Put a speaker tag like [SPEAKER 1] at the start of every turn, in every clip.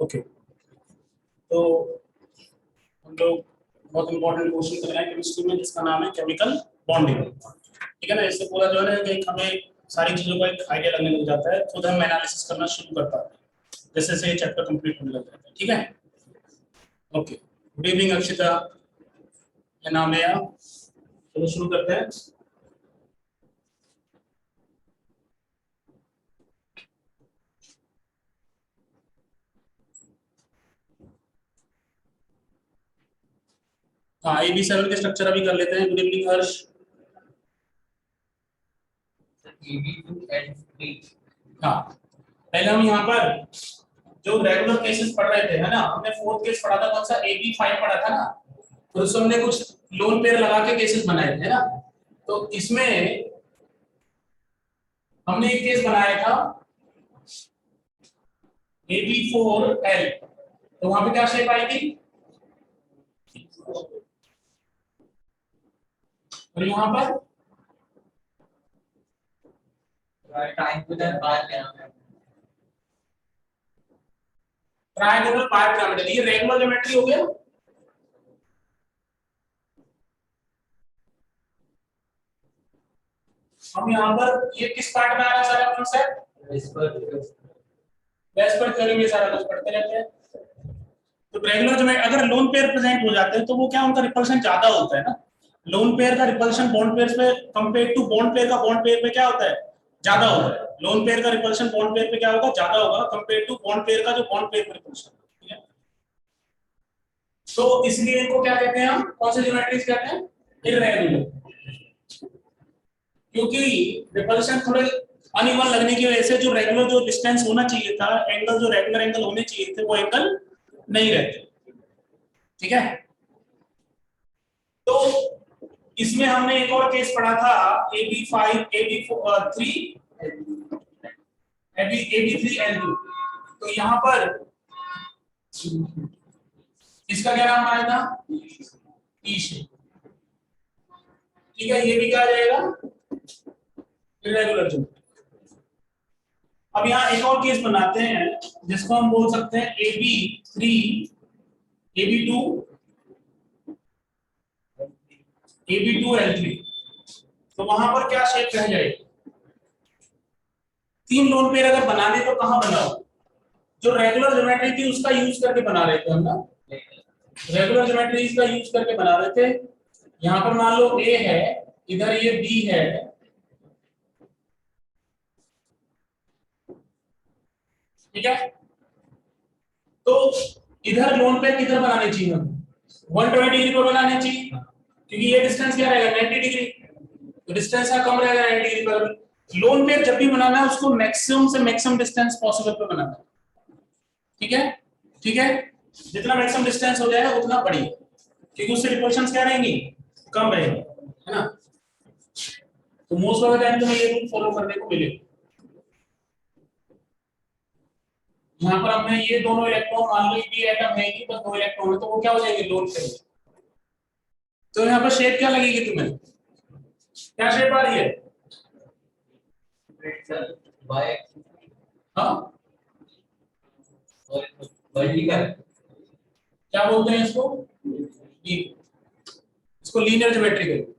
[SPEAKER 1] Okay, तो हम लोग बहुत इंपॉर्टेंट क्वेश्चन कर रहे हैं केमिस्ट्री में, जिसका नाम है केमिकल बॉन्डिंग। ठीक है ना, इससे पूरा जो है ना एक हमें सारी चीजों का एक आइडिया लगने लग जाता है, खुद हम एनालिसिस करना शुरू कर पाते हैं जैसे से ये चैप्टर कंप्लीट होने लग जाता है। ठीक है, ओके, गुड इवनिंग अक्षिता, मेरा नाम है। चलो शुरू करते हैं। हाँ, AB7 के स्ट्रक्चर अभी कर लेते हैं। गुड इवनिंग हर्ष। हाँ, पहले हम यहाँ पर जो रेगुलर केसेस पढ़ रहे थे, है ना, हमने फोर्थ केस पढ़ा था, कौन सा, AB5 पढ़ा था ना, तो उसमें हमने कुछ लोन पेयर लगा के केसेस बनाए थे ना। तो इसमें हमने एक केस बनाया था AB4L, तो वहां पे क्या शेप आई थी, और यहाँ पर ट्रायंगुलर पायर पिरामिड। ये रेगुलर ज्योमेट्री हो गया। हम यहाँ पर ये किस पार्ट में आ रहा है सारा कॉन्सेप्ट, वेस्पर थ्योरी में सारा कुछ पढ़ते रहते हैं। तो रेगुलर ज्योमेट्री अगर लोन पेयर प्रेजेंट हो जाते हैं तो वो क्या, उनका रिपल्शन ज्यादा होता है ना। लोन पेयर का रिपल्शन बॉन्ड पेयर पे कंपेयर टू बॉन्ड पेयर का बॉन्ड पेयर पे क्या होता है, ज्यादा होता है। लोन पेयर का रिपल्शन बॉन्ड पेयर पे क्या होगा, ज्यादा होगा कंपेयर टू बॉन्ड पेयर का जो बॉन्ड पेयर पे रिपल्शन। ठीक है, तो इसलिए इनको क्या कहते हैं, हम कौन से ज्योमेट्रीज कहते हैं, इररेगुलर, क्योंकि रिपल्शन थोड़े अनइवन लगने की वजह से जो रेगुलर जो डिस्टेंस होना चाहिए था, एंगल जो रेगुलर एंगल होने चाहिए थे, वो एंगल नहीं रहते। ठीक है, तो इसमें हमने एक और केस पढ़ा था AB5 AB3 AB3L2। तो यहां पर इसका क्या नाम आया था, टी शेप। ठीक है, ये भी क्या आ जाएगा, इरेगुलर ज्योमेट्री। अब यहाँ एक और केस बनाते हैं जिसको हम बोल सकते हैं AB3 AB2 AB2L3। तो वहां पर क्या शेप रह जाएगी, तीन लोन पेयर अगर बना दे तो कहां बनाओ, जो रेगुलर ज्योमेट्री थी उसका यूज करके बना रहे थे हम ना, रेगुलर ज्योमेट्रीज का यूज करके बना रहे थे। यहां पर मान लो A है, इधर ये B है, ठीक है, तो इधर लोन पेयर किधर बनाने चाहिए, हम 120 डिग्री पर बनाने चाहिए, क्योंकि ये डिस्टेंस क्या रहेगा, 90 डिग्री, तो डिस्टेंस का कम रहेगा 90 डिग्री पर। लोन पेयर जब भी बनाना है उसको मैक्सिमम से मैक्सिमम डिस्टेंस पॉसिबल पे बनाना है। ठीक है, ठीक है, जितना मैक्सिमम डिस्टेंस हो जाए उतना बढ़िया, क्योंकि उससे रिपल्शंस क्या रहेंगी, कम रहेंगी, है ना। तो मोस्ट ऑफ द टाइम तुम्हें ये रूल फॉलो करने को मिलेगा। यहाँ पर हमने ये दोनों इलेक्ट्रॉन, मान लो ये एटम है, बस दो इलेक्ट्रॉन है, तो वो क्या हो जाएंगे, लोन पेयर। तो यहाँ पर शेप क्या लगेगी तुम्हें, क्या शेप आ रही है, हाँ वर्टिकल, क्या बोलते हैं इसको, इसको लीनियर ज्योमेट्री कहते हैं।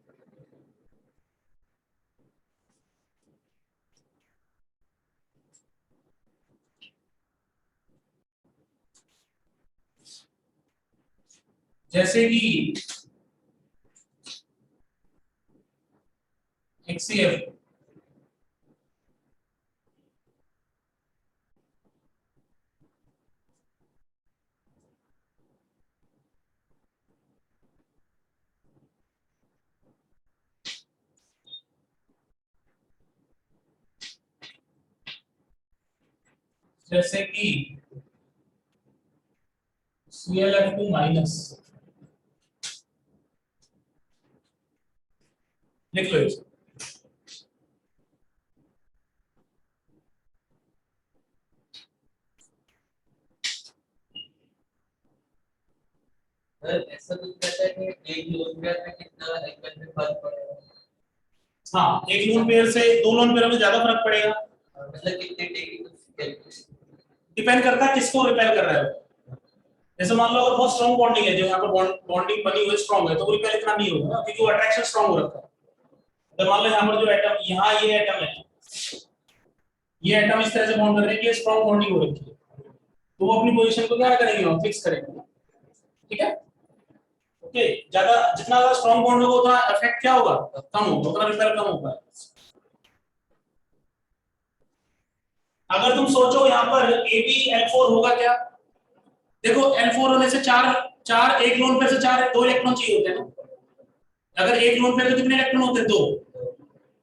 [SPEAKER 1] जैसे कि HCF, जैसे कि ClF2 माइनस, लिख लो इसको।
[SPEAKER 2] ऐसा कुछ कहता है कि एक लोन पेयर में कितना एंगल में फर्क पड़ेगा,
[SPEAKER 1] हाँ, एक लोन पेयर से दो लोन पेयर में ज्यादा फर्क पड़ेगा,
[SPEAKER 2] मतलब कितने डिग्री
[SPEAKER 1] डिपेंड करता है किसको रिपेल कर रहा है। जैसे मान लो अगर बहुत स्ट्रॉन्ग बॉन्डिंग है, जो यहाँ पर बॉन्डिंग बनी हुई स्ट्रॉन्ग है, तो वो रिपेल इतना नहीं होगा ना, क्योंकि वो अट्रैक्शन स्ट्रॉन्ग हो रखा है। अगर मान लो यहाँ पर जो एटम, यहाँ ये एटम है, ये एटम इस तरह से बॉन्ड कर रहे हैं कि स्ट्रॉन्ग बॉन्डिंग हो रखी है, तो वो अपनी पोजीशन को क्या करेंगे, हम फिक्स करेंगे। ठीक है, ओके। ज्यादा जितना ज्यादा स्ट्रॉन्ग बॉन्ड होगा उतना इफेक्ट क्या होगा, कम होगा, उतना रिपेल कम होगा। अगर तुम सोचो यहाँ पर AbL4 होगा क्या, देखो L4 होने से चार चार एक लोन पेयर से चार दो इलेक्ट्रॉन चाहिए होते हैं ना। अगर एक लोन पेयर तो कितने इलेक्ट्रॉन होते हैं, दो।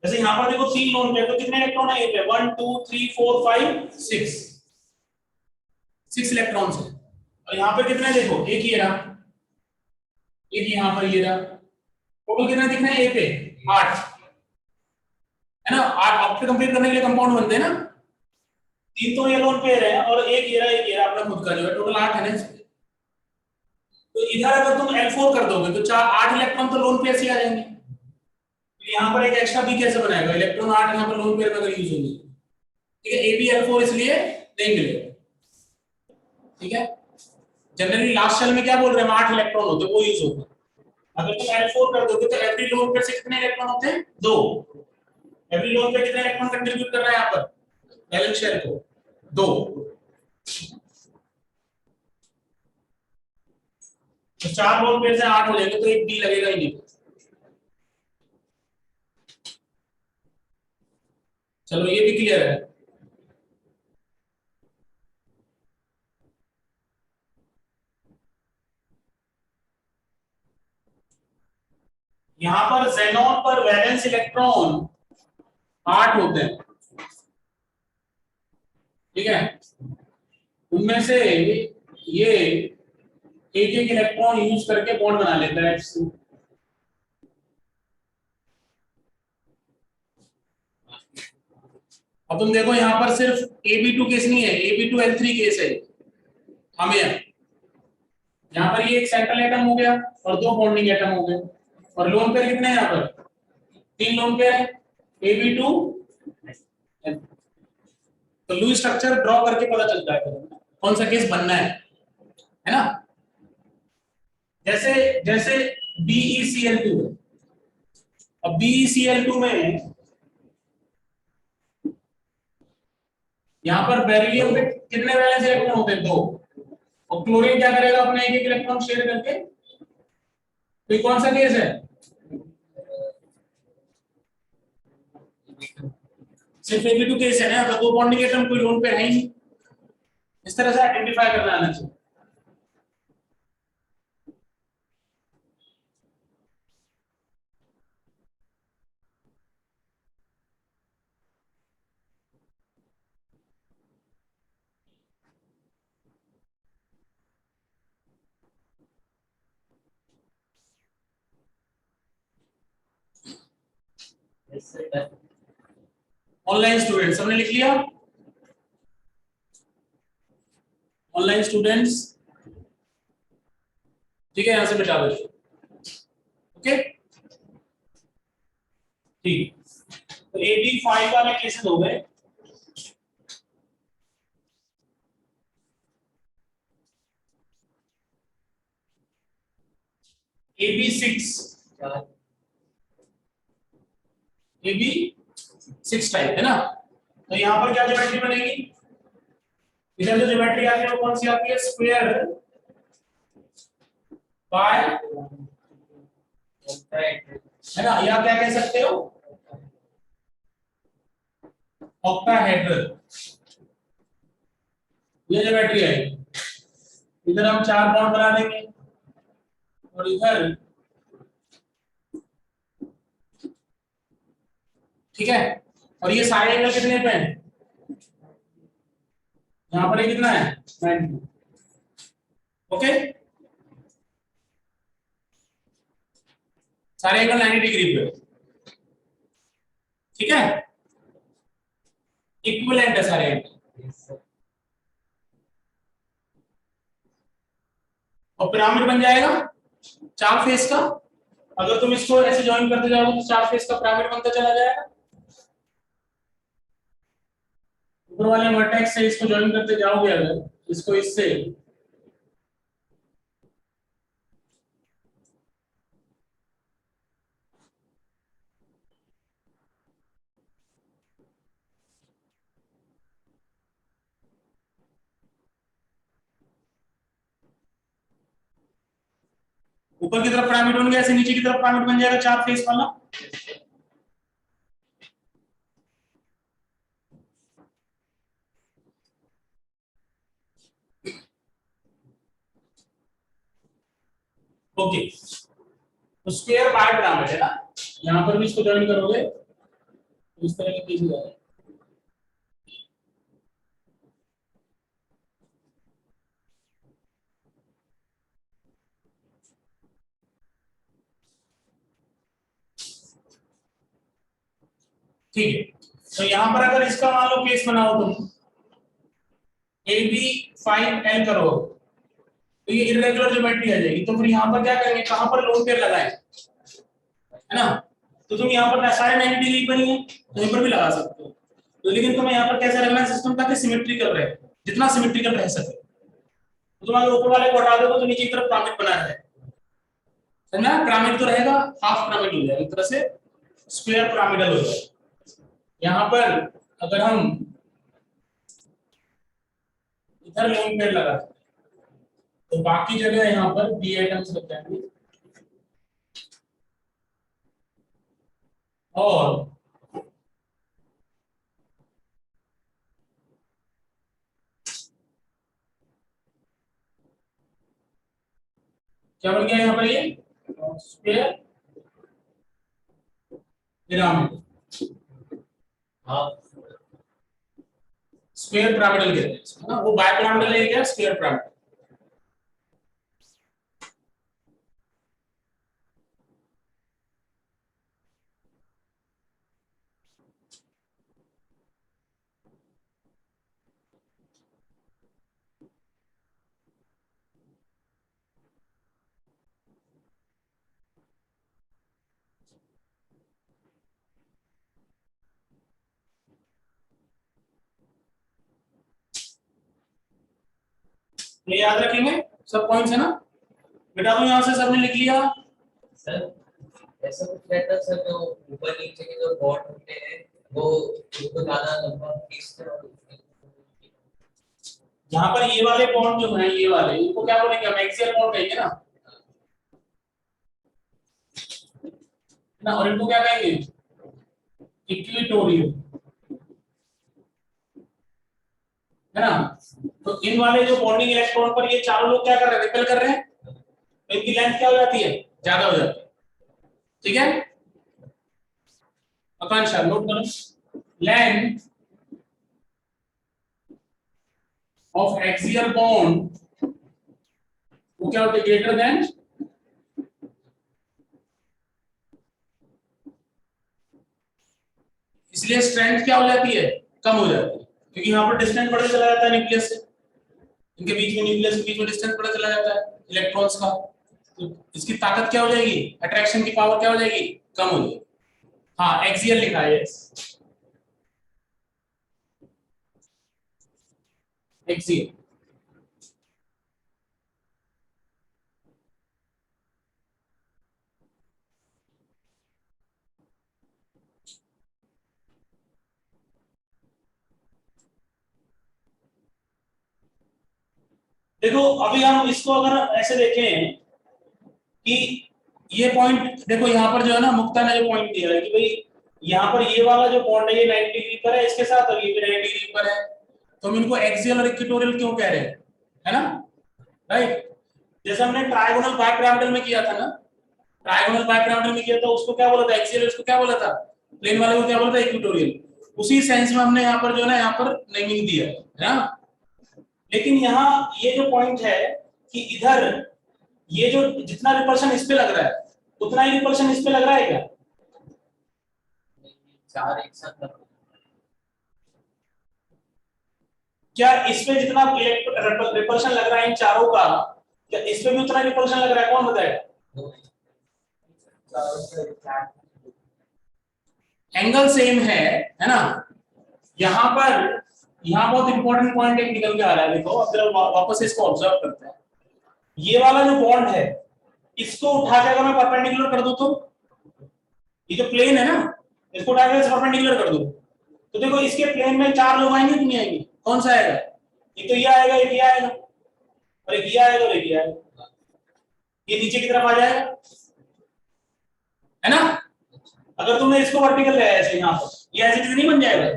[SPEAKER 1] जैसे यहाँ पर देखो तीन लोन पेयर, तो कितने इलेक्ट्रॉन है, 1 2 3 4 5 6 इलेक्ट्रॉन्स है। और यहाँ पे कितने, देखो एक ये रहा, एक यहाँ पर ये रहा, टोटल कितने दिख रहे हैं ए पे, 8 है ना। 8 ऑक्टेट कंप्लीट करने के लिए कंपाउंड बनते हैं ना। तीन तो ये लोन पेयर है और एक ये रहा अपना खुद का जो है, टोटल 8 है ना। तो इधर अगर तुम L4 कर दोगे तो 8 इलेक्ट्रॉन तो लोन पेयर से आ जाएंगे। तो यहाँ पर एक एक्स्ट्रा बी कैसे बनाएगा, इलेक्ट्रॉन 8 यहाँ पर लोन पेयर में अगर यूज होंगे, ठीक है। AbL4 इसलिए नहीं मिलेगा। ठीक है, जनरली लास्ट शेल में क्या बोल रहे हैं, 8 इलेक्ट्रॉन होते हैं, वो यूज होगा। अगर तुम L4 कर दोगे तो एवरी लोन पेयर से कितने इलेक्ट्रॉन होते हैं, 2। एवरी लोन पेयर कितने इलेक्ट्रॉन कंट्रीब्यूट कर रहा है यहाँ पर, वैलेंस शेल को 2। तो 4 लोन पेयर से 8 हो जाएंगे, तो एक डी लगेगा ही नहीं। चलो ये भी क्लियर है। यहां पर ज़ेनॉन पर वैलेंस इलेक्ट्रॉन 8 होते हैं, ठीक है। उनमें से ये एक एक इलेक्ट्रॉन यूज करके बॉन्ड बना लेता है H2। अब तुम देखो यहाँ पर सिर्फ Ab2 केस नहीं है, Ab2L3 केस है हमें। यहाँ पर ये एक सेंट्रल एटम हो गया और 2 बॉन्डिंग एटम हो गए, और लोन पेयर कितने हैं यहाँ पर, 3 लोन पेयर है, Ab2। तो लुईस स्ट्रक्चर ड्रॉ करके पता चलता है कौन सा केस बनना है ना। जैसे जैसे BeCl2 है, अब BeCl2 में यहाँ पर बेरिलियम पे कितने वैलेंस इलेक्ट्रॉन होते हैं, 2। और क्लोरीन क्या करेगा, अपने एक एक इलेक्ट्रॉन शेयर करके। तो कौन सा केस है, सिर्फ Ab2 केस है ना, तो 2 बॉन्डिंग एटम कोई लोन पे है ही नहीं। इस तरह से आइडेंटिफाई करना आना चाहिए। ऑनलाइन स्टूडेंट सबने लिख लिया, ऑनलाइन स्टूडेंट्स, ठीक है, यहां से मिटा दो। ओके, ठीक। तो AB5 वाले केसेस हो गए। AB6 AB6 टाइप है ना। तो यहां पर क्या ज्योमेट्री बनेगी, इधर जो ज्योमेट्री आती है वो कौन सी आती है, स्क्वायर बाय, है ना, या क्या कह सकते हो, ऑक्टाहेड्रल। ये ज्योमेट्री है। इधर हम 4 बॉन्ड बना देंगे और इधर, ठीक है। और ये सारे एंगल कितने पे हैं, यहाँ पर ये कितना है, 90। ओके, सारे एंगल 90 डिग्री पे, ठीक है, इक्विवेलेंट है सारे एंगल। और पिरामिड बन जाएगा 4 फेस का। अगर तुम इसको ऐसे ज्वाइन करते जाओगे तो 4 फेस का पिरामिड बनता चला जाएगा। ऊपर वाले वर्टेक्स से इसको ज्वाइन करते जाओगे अगर इसको इससे, ऊपर की तरफ पिरामिड बन गया, ऐसे नीचे की तरफ पिरामिड बन जाएगा चार फेस वाला। ओके, तो स्क्वायर बाय पिरामिड है ना, यहां पर भी इसको ज्वाइन करोगे तो इस तरह की चीज है। ठीक है, तो यहां पर अगर इसका मान लो केस बनाओ तुम AB 5L करो तो ये इरेगुलर ज्योमेट्री आ जाएगी, तो फिर यहां पर क्या करेंगे, कहां पर लोन पेयर लगाएं, है ना। तो तुम यहाँ पर सारे 90 डिग्री पर ही है तो यहीं पर भी लगा सकते हो, तो लेकिन तुम्हें यहाँ पर कैसा रखना है सिस्टम ताकि सिमेट्रिकल रहे, जितना सिमेट्रिकल रह सके। तो तुम अगर ऊपर वाले को हटा दोगे तो नीचे की तरफ पिरामिड बना है, समझना, पिरामिड तो रहेगा, हाफ पिरामिड हो जाएगा, एक तरह से स्क्वायर पिरामिडल हो जाएगा। यहाँ पर अगर हम इधर लोन पेयर लगा तो बाकी जगह यहाँ पर बी आइटम्स लग जाएंगे, और क्या बन गया यहाँ पर ये स्क्वायर पिरामिड, स्क्वायर पिरामिडल कहते हैं ना, वो बाय पिरामिडल है क्या, स्क्वायर पिरामिड। ये याद रखेंगे सब पॉइंट्स है ना, बेटा तो यहां से सबने लिख लिया।
[SPEAKER 2] सर ऐसा कुछ रहता है सर, जो ऊपर नीचे के जो बॉन्ड होते हैं वो उनको ज्यादा लंबा खींचते हैं,
[SPEAKER 1] यहाँ पर ये वाले बॉन्ड जो है ये वाले, इनको क्या बोलेंगे हम, एक्सियल बॉन्ड कहेंगे ना, और इनको क्या कहेंगे, इक्विटोरियल, है ना। तो इन वाले जो बॉन्डिंग इलेक्ट्रॉन पर ये चारों लोग क्या कर रहे हैं, रिपेल कर रहे हैं, तो इनकी लेंथ क्या हो जाती है, ज्यादा हो जाती है, ठीक है। आकांक्षा नोट करो, लेंथ ऑफ एक्सियल बॉन्ड वो क्या होती है, ग्रेटर देन, इसलिए स्ट्रेंथ क्या हो जाती है, कम हो जाती है, क्योंकि यहाँ पर डिस्टेंस बढ़ता चला जाता है न्यूक्लियस से, इनके बीच में, न्यूक्लियस के बीच में डिस्टेंस बढ़ता चला जाता है इलेक्ट्रॉन्स का, तो इसकी ताकत क्या हो जाएगी, अट्रैक्शन की पावर क्या हो जाएगी, कम हो जाएगी। हाँ एक्सियल लिखा है, एक्सियल। देखो अभी हम इसको अगर ऐसे देखें कि ये पॉइंट देखो, यहाँ पर जो है ना मुक्ता ने जो पॉइंट दिया है कि भाई यहाँ पर ये वाला जो बॉन्ड है ये 90 डिग्री पर है, इसके साथ और ये भी 90 डिग्री पर है, तो हम इनको एक्सियल और इक्वेटोरियल क्यों कह रहे हैं, है ना, राइट। जैसे हमने ट्रायगोनल बाइपिरामिडल में किया था ना, ट्रायगोनल बाइपिरामिडल में किया था, उसको क्या बोला था, एक्सियल, उसको क्या बोला था, प्लेन वाले को क्या बोला था, इक्वेटोरियल। उसी सेंस में हमने यहाँ पर जो है ना, यहाँ पर नेमिंग दिया है ना। लेकिन यहाँ ये जो पॉइंट है कि इधर ये जो जितना रिपल्शन इस पे लग रहा है उतना ही रिपल्शन इस पे लग रहा है क्या,
[SPEAKER 2] चार एक साथ लग-
[SPEAKER 1] क्या इस पे जितना रिपल्शन लग रहा है इन चारों का, क्या इस पे भी उतना रिपल्शन लग रहा है, कौन बताएगा। एंगल सेम है ना, यहां पर यहाँ बहुत इंपॉर्टेंट पॉइंट एक निकल के आ रहा है, देखो अगर वापस से इसको ऑब्जर्व करते हैं, ये वाला जो बॉन्ड है इसको उठा के अगर मैं परपेंडिकुलर कर दूं तो ये जो प्लेन है ना, इसको उठा के परपेंडिकुलर कर दूं तो देखो इसके प्लेन में चार लोग आएंगे कि नहीं आएंगे, कौन सा आएगा, एक तो ये आएगा, एक ये आएगा और एक ये आएगा और एक ये आएगा, ये नीचे की तरफ आ जाएगा, है ना। अगर तुमने इसको वर्टिकल ले ऐसे यहाँ पर, ये ऐसे नहीं बन जाएगा।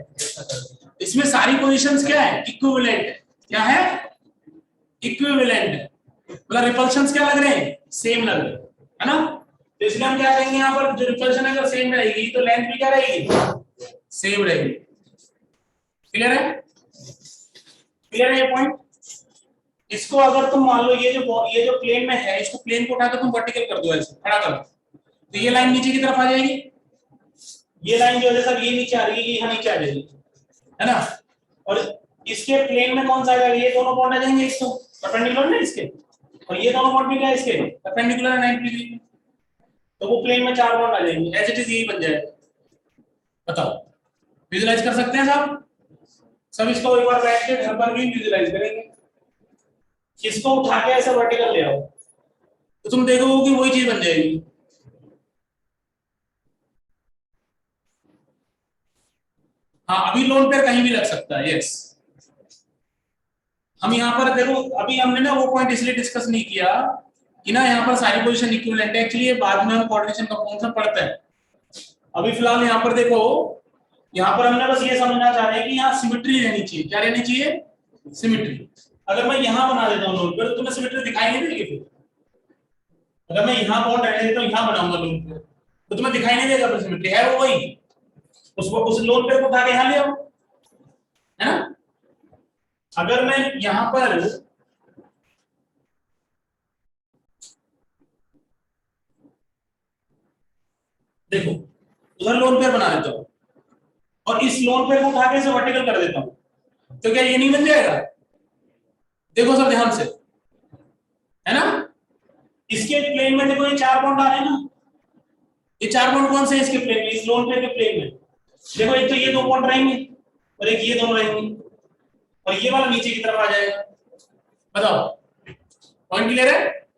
[SPEAKER 1] इसमें सारी पोजीशंस क्या है, इक्विवेलेंट है। क्या है, इक्विवेलेंट है, मतलब रिपल्शंस क्या लग रहे हैं, सेम लग रहे हैं, है ना। तो इसलिए हम क्या कहेंगे यहाँ पर, जो रिपल्शन अगर सेम रहेगी तो लेंथ भी क्या रहेगी, सेम रहेगी। क्लियर है, क्लियर है ये पॉइंट। इसको अगर तुम मान लो ये जो प्लेन में है, इसको प्लेन को उठाकर तुम वर्टिकल कर दो, ऐसे खड़ा कर दो, तो ये लाइन नीचे की तरफ आ जाएगी, ये लाइन जो है सर ये नीचे आ रही है, ये यहाँ नीचे आ जाएगी, है ना। और इसके प्लेन में कौन सा आएगा, ये दोनों बॉन्ड आ जाएंगे, इसको परपेंडिकुलर ना इसके, और ये दोनों बॉन्ड भी क्या है इसके परपेंडिकुलर है 90 डिग्री, तो वो प्लेन में चार बॉन्ड आ जाएंगे, एज इट इज यही बन जाएगा। बताओ, विजुलाइज कर सकते हैं साहब सब इसको, एक बार बैठ के घर पर भी विजुलाइज करेंगे। इसको उठा के ऐसे वर्टिकल ले आओ तो तुम देखोगे कि वही चीज बन जाएगी। हाँ, अभी लोन पेयर कहीं भी लग सकता है, यस। हम यहाँ पर देखो, अभी हमने ना वो पॉइंट इसलिए डिस्कस नहीं किया कि ना यहाँ पर सारी पोजीशन इक्विवेलेंट है, एक्चुअली ये बाद में हम कोऑर्डिनेशन का कॉन्सेप्ट पढ़ते हैं। अभी फिलहाल यहाँ पर देखो, यहाँ पर हमने बस ये समझना चाह रहे हैं कि यहाँ सिमेट्री रहनी चाहिए। क्या रहनी चाहिए, सिमेट्री। अगर मैं यहाँ बना देता हूँ लोन पेयर तो तुम्हें सिमेट्री दिखाई नहीं देगी। फिर अगर मैं यहाँ बॉन्ड रहने देता हूँ, यहाँ बनाऊंगा लोन पेयर तो तुम्हें दिखाई नहीं देगा, सिमेट्री है वो वही, उस लोन पेयर को उठा के यहाँ ले आओ, है ना। अगर मैं यहां पर देखो उधर लोन पेयर बना देता हूं और इस लोन पेयर को उठा के इसे वर्टिकल कर देता हूं, तो क्या ये नहीं बन जाएगा, देखो सब ध्यान से, है ना। इसके प्लेन में देखो ये चार बॉन्ड आ रहे हैं ना, ये चार बॉन्ड कौन से है इसके प्लेन में, इस लोन पेयर के प्लेन में। देखो एक तो ये दो बॉन्ड रहेंगे और एक ये दोनों रहेंगे और ये वाला नीचे की तरफ आ जाएगा। बताओ, पॉइंट क्लियर है।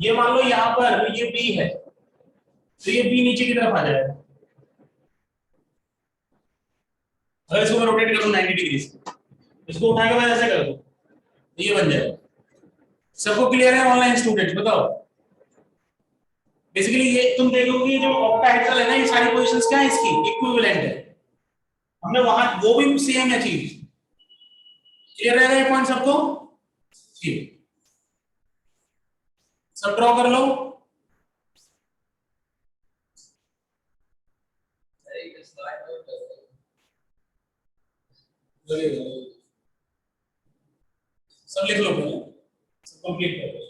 [SPEAKER 1] ये मान लो यहाँ पर ये बी है तो ये बी नीचे की तरफ आ जाएगा। अगर इसको मैं रोटेट कर दूं 90 डिग्री से, इसको उठा के मैं ऐसे कर दूं तो ये बन जाएगा। सबको क्लियर है ऑनलाइन स्टूडेंट्स, बताओ। बेसिकली ये तुम देखोगे जो ऑक्टाहेड्रल है ना, ये सारी पोजीशंस क्या है इसकी, इक्विवेलेंट है। हमने वहां वो भी सेम है चीज। क्लियर रहेगा ये पॉइंट सबको, ठीक। सब ड्रॉ कर लो। सब लिख लो पहले, सब कंप्लीट कर लो।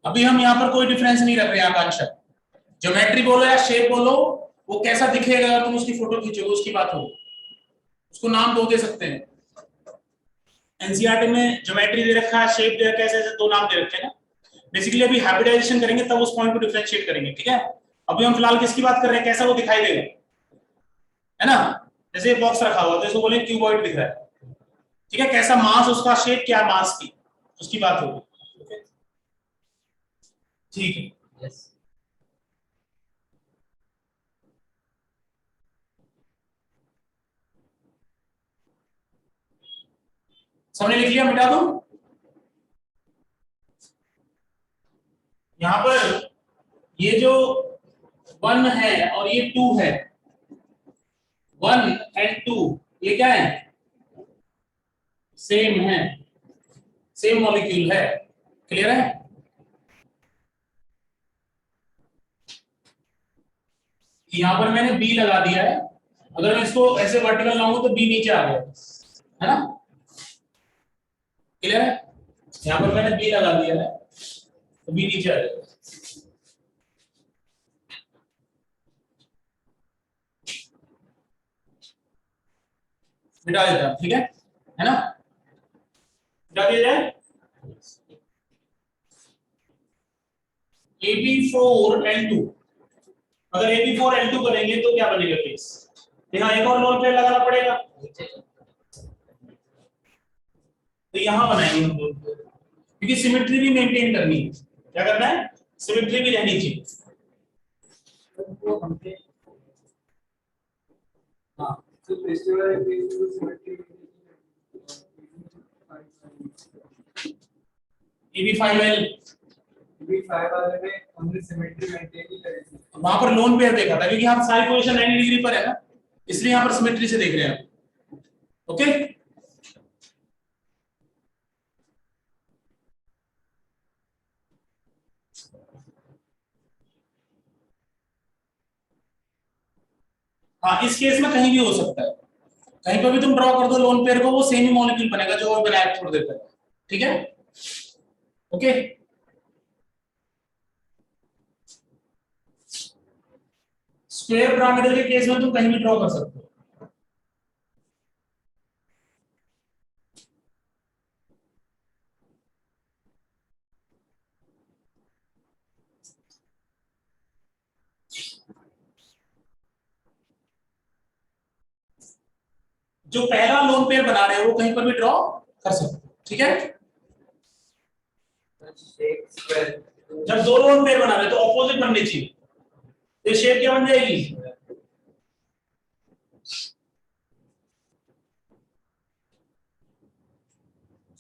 [SPEAKER 1] अभी हम यहाँ पर कोई डिफरेंस नहीं रख रहे हैं आकांक्षा, ज्योमेट्री बोलो या शेप बोलो, वो कैसा दिखेगा अगर तुम उसकी फोटो खींचोगे उसकी बात हो, उसको नाम दो दे सकते हैं। एनसीईआरटी में ज्योमेट्री दे रखा है, शेप दे रखा है, ऐसे दो नाम दे रखे हैं ना। बेसिकली अभी हाइब्रिडाइजेशन करेंगे तब उस पॉइंट को डिफरेंशिएट करेंगे, ठीक है। अभी हम फिलहाल किसकी बात कर रहे हैं, कैसा वो दिखाई देगा, है ना। जैसे बॉक्स रखा हुआ तो इसको बोले क्यूबॉइड दिख रहा है, ठीक है। कैसा मास, उसका शेप क्या मास की, उसकी बात होगी, ठीक है।
[SPEAKER 2] यस
[SPEAKER 1] सबने लिख लिया, मिटा दो। यहां पर ये जो 1 है और ये 2 है, 1 एंड 2 ये क्या है, सेम है, सेम मॉलिक्यूल है। क्लियर है। यहां पर मैंने बी लगा दिया है, अगर मैं इसको ऐसे वर्टिकल लाऊंगा तो बी नीचे आ गया, है ना। क्लियर है। यहां पर मैंने बी लगा दिया है तो बी नीचे आ जाएगा। मिटा देते हैं, ठीक है ना, मिटा दिया जाए। AB4L2, अगर AB4L2 करेंगे तो क्या बनेगा केस, यहाँ एक और लोन पेयर लगाना पड़ेगा, तो यहां बनाएंगे हम लोन पेयर, क्योंकि सिमेट्री भी मेंटेन करनी है, क्या करना है, सिमेट्री भी रहनी चाहिए। हाँ AB5L वहां पर लोन पेयर देखा था, क्योंकि यहाँ सारी पोजीशन 90 डिग्री पर है ना, इसलिए यहाँ पर सिमेट्री से देख रहे हैं। ओके, हाँ इस केस में कहीं भी हो सकता है, कहीं पर भी तुम ड्रॉ कर दो लोन पेयर को, वो सेम ही मॉलिक्यूल बनेगा जो और ब्लैक छोड़ देता है, ठीक है। ओके, स्क्वायर पिरामिडल के केस में तुम कहीं भी ड्रॉ कर सकते हो। जो पहला लोन पेयर बना रहे हो वो कहीं पर भी ड्रॉ कर सकते हो, ठीक है। जब दो लोन पेयर बना रहे हो तो ऑपोजिट बननी चाहिए, तो शेप क्या बन जाएगी,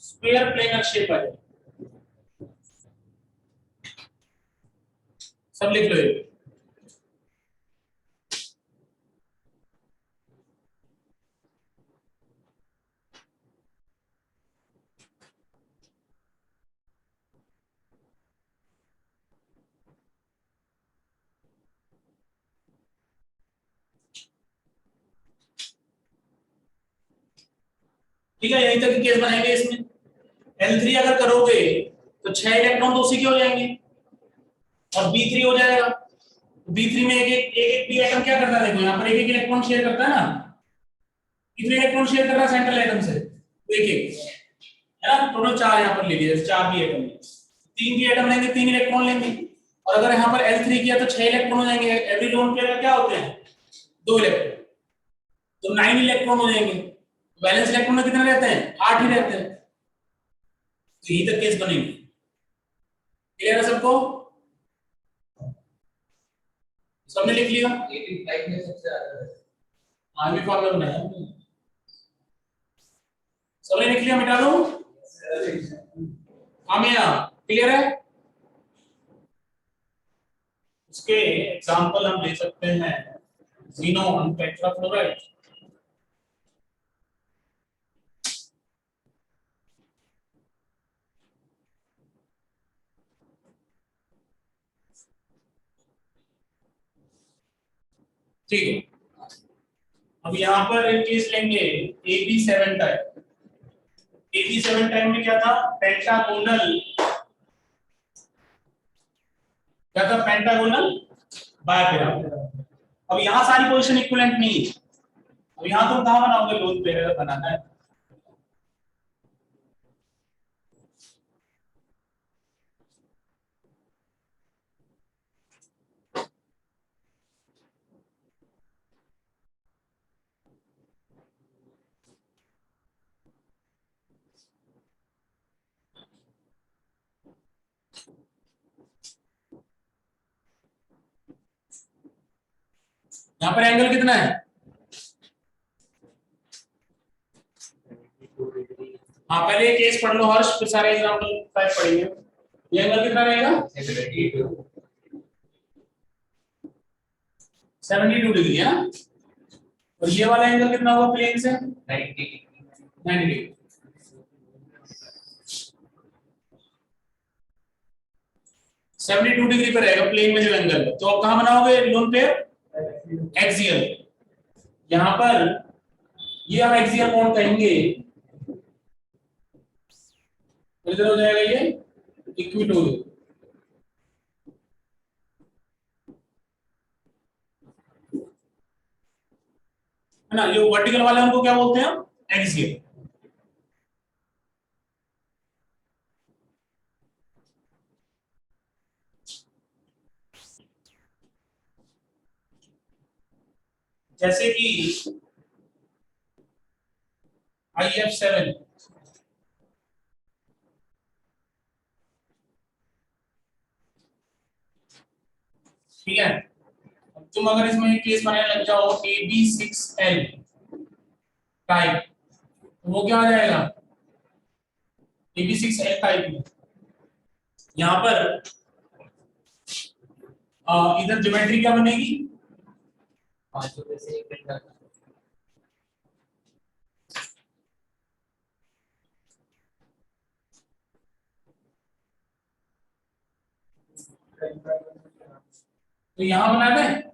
[SPEAKER 1] स्क्वायर प्लेनर शेप आ जाएगी। सब लिख लो ये, ठीक है, यहीं तक की केस बनाएंगे। इसमें L3 अगर करोगे तो 6 इलेक्ट्रॉन तो उसी के हो जाएंगे और B3 हो जाएगा। B3 में एक भी एटम क्या करता है, देखो यहाँ पर एक एक इलेक्ट्रॉन शेयर करता है ना, कितने इलेक्ट्रॉन शेयर कर रहा है सेंट्रल एटम से, तो एक एक है ना, टोटल 4 यहाँ पर ले लिए, 4 भी एटम, 3 भी एटम लेंगे 3 इलेक्ट्रॉन लेंगे, और अगर यहाँ पर L3 किया तो 6 इलेक्ट्रॉन हो जाएंगे, एवरी लोन पेयर का क्या होते हैं 2 इलेक्ट्रॉन, तो 9 इलेक्ट्रॉन हो जाएंगे। वैलेंस इलेक्ट्रॉन में कितने रहते हैं, 8 ही रहते हैं, तो यही तक केस बनेंगे। क्लियर है सबको, सबने लिख लिया,
[SPEAKER 2] 85 में सबसे ज्यादा है।
[SPEAKER 1] आर्मी फॉर्मूला बनाया हमने। सबने लिख लिया, मिटा दो, आमिया क्लियर है। उसके एग्जांपल हम ले सकते हैं ज़ीनोन टेट्राफ्लोराइड, ठीक है। अब यहाँ पर एक केस लेंगे AB7 टाइप, AB7 टाइप में क्या था, पेंटागोनल, क्या था, पेंटागोनल बायपिरामिड। अब यहाँ सारी पोजीशन इक्विवेलेंट नहीं है, अब यहाँ तुम कहाँ बनाओगे, लोन पेयर बनाना है, यहाँ पर एंगल कितना है, हाँ पहले ये केस पढ़ लो हर्ष, फिर सारे एग्जांपल टाइप पढ़ेंगे। ये एंगल कितना रहेगा, 72 डिग्री है ना, और ये वाला एंगल कितना होगा प्लेन से,
[SPEAKER 2] 90
[SPEAKER 1] 90 डिग्री। 72 डिग्री पे रहेगा प्लेन में जो एंगल है, तो अब कहाँ बनाओगे लोन पेयर, एक्सियल, यहाँ पर ये हम एक्सियल कोण कहेंगे, तो इधर हो जाएगा ये इक्विटोरियल, है ना, जो वर्टिकल वाले उनको क्या बोलते हैं, एक्सियल। जैसे कि IF7 ठीक है, अब तुम अगर इसमें एक केस बनाने लग जाओ AB6L टाइप, तो वो क्या आ जाएगा AB6L टाइप में। यहां पर इधर ज्योमेट्री क्या बनेगी,
[SPEAKER 2] 5 रुपए से एक घंटा।
[SPEAKER 1] तो यहां बना दें,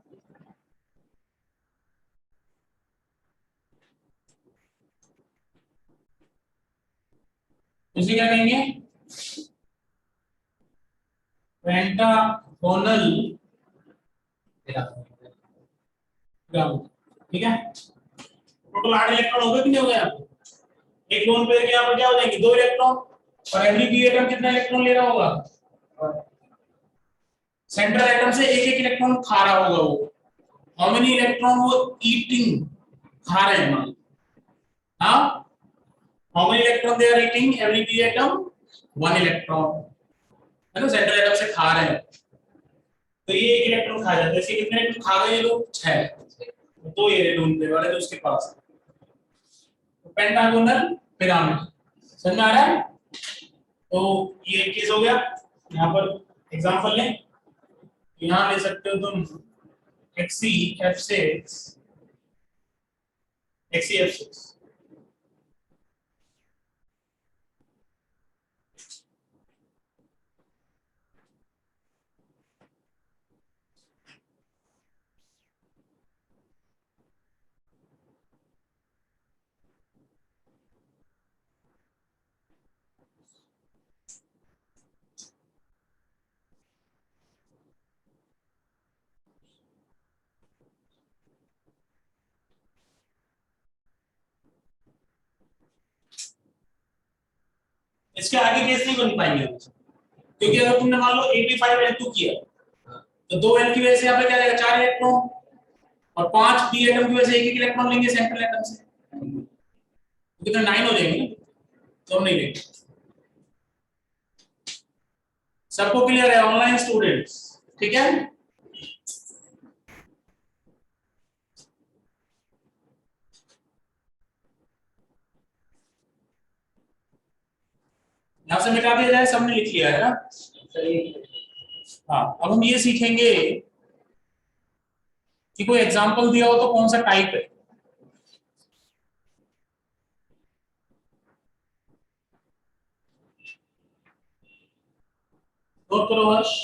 [SPEAKER 1] उसे क्या कहेंगे पेंटागोनल ग्राम। ठीक है, टोटल 8 इलेक्ट्रॉन हो गए कि नहीं हो गए यहाँ पे? एक लोन पेयर के यहाँ पर क्या हो जाएंगे 2 इलेक्ट्रॉन, और एवरी पी एटम कितना इलेक्ट्रॉन ले रहा होगा, सेंट्रल एटम से एक एक इलेक्ट्रॉन खा रहा होगा वो। हाउ मेनी इलेक्ट्रॉन वो ईटिंग, खा रहे हैं मान, हाँ, how many electron they are eating every P atom 1 electron, है ना, सेंट्रल एटम से खा रहे हैं। तो ये एक इलेक्ट्रॉन खा जाता है, इसके कितने इलेक्ट्रॉन खा गए ये लोग 6, तो ये लोन पेयर वाले तो उसके पास तो पेंटागोनल पिरामिड, समझ में आ रहा है? तो ये एक केस हो गया। यहाँ पर एग्जांपल लें, यहाँ ले सकते हो तुम XeF6 XeF6 इसके आगे केस नहीं बन पाएंगे, क्योंकि अगर तुमने मान लो AB5L2 किया तो 2 L की वजह से यहाँ पे क्या जाएगा 4 इलेक्ट्रॉन, और 5 पी एटम की वजह से एक एक इलेक्ट्रॉन लेंगे सेंट्रल एटम से, तो कितना 9 हो जाएंगे ना, तो हम नहीं लेंगे। सबको क्लियर है ऑनलाइन स्टूडेंट्स? ठीक है, यहां से मिटा दिया जाए, सबने लिख लिया है ना? हाँ, अब हम ये सीखेंगे कि कोई एग्जांपल दिया हो तो कौन सा टाइप है। नोट करो हर्ष।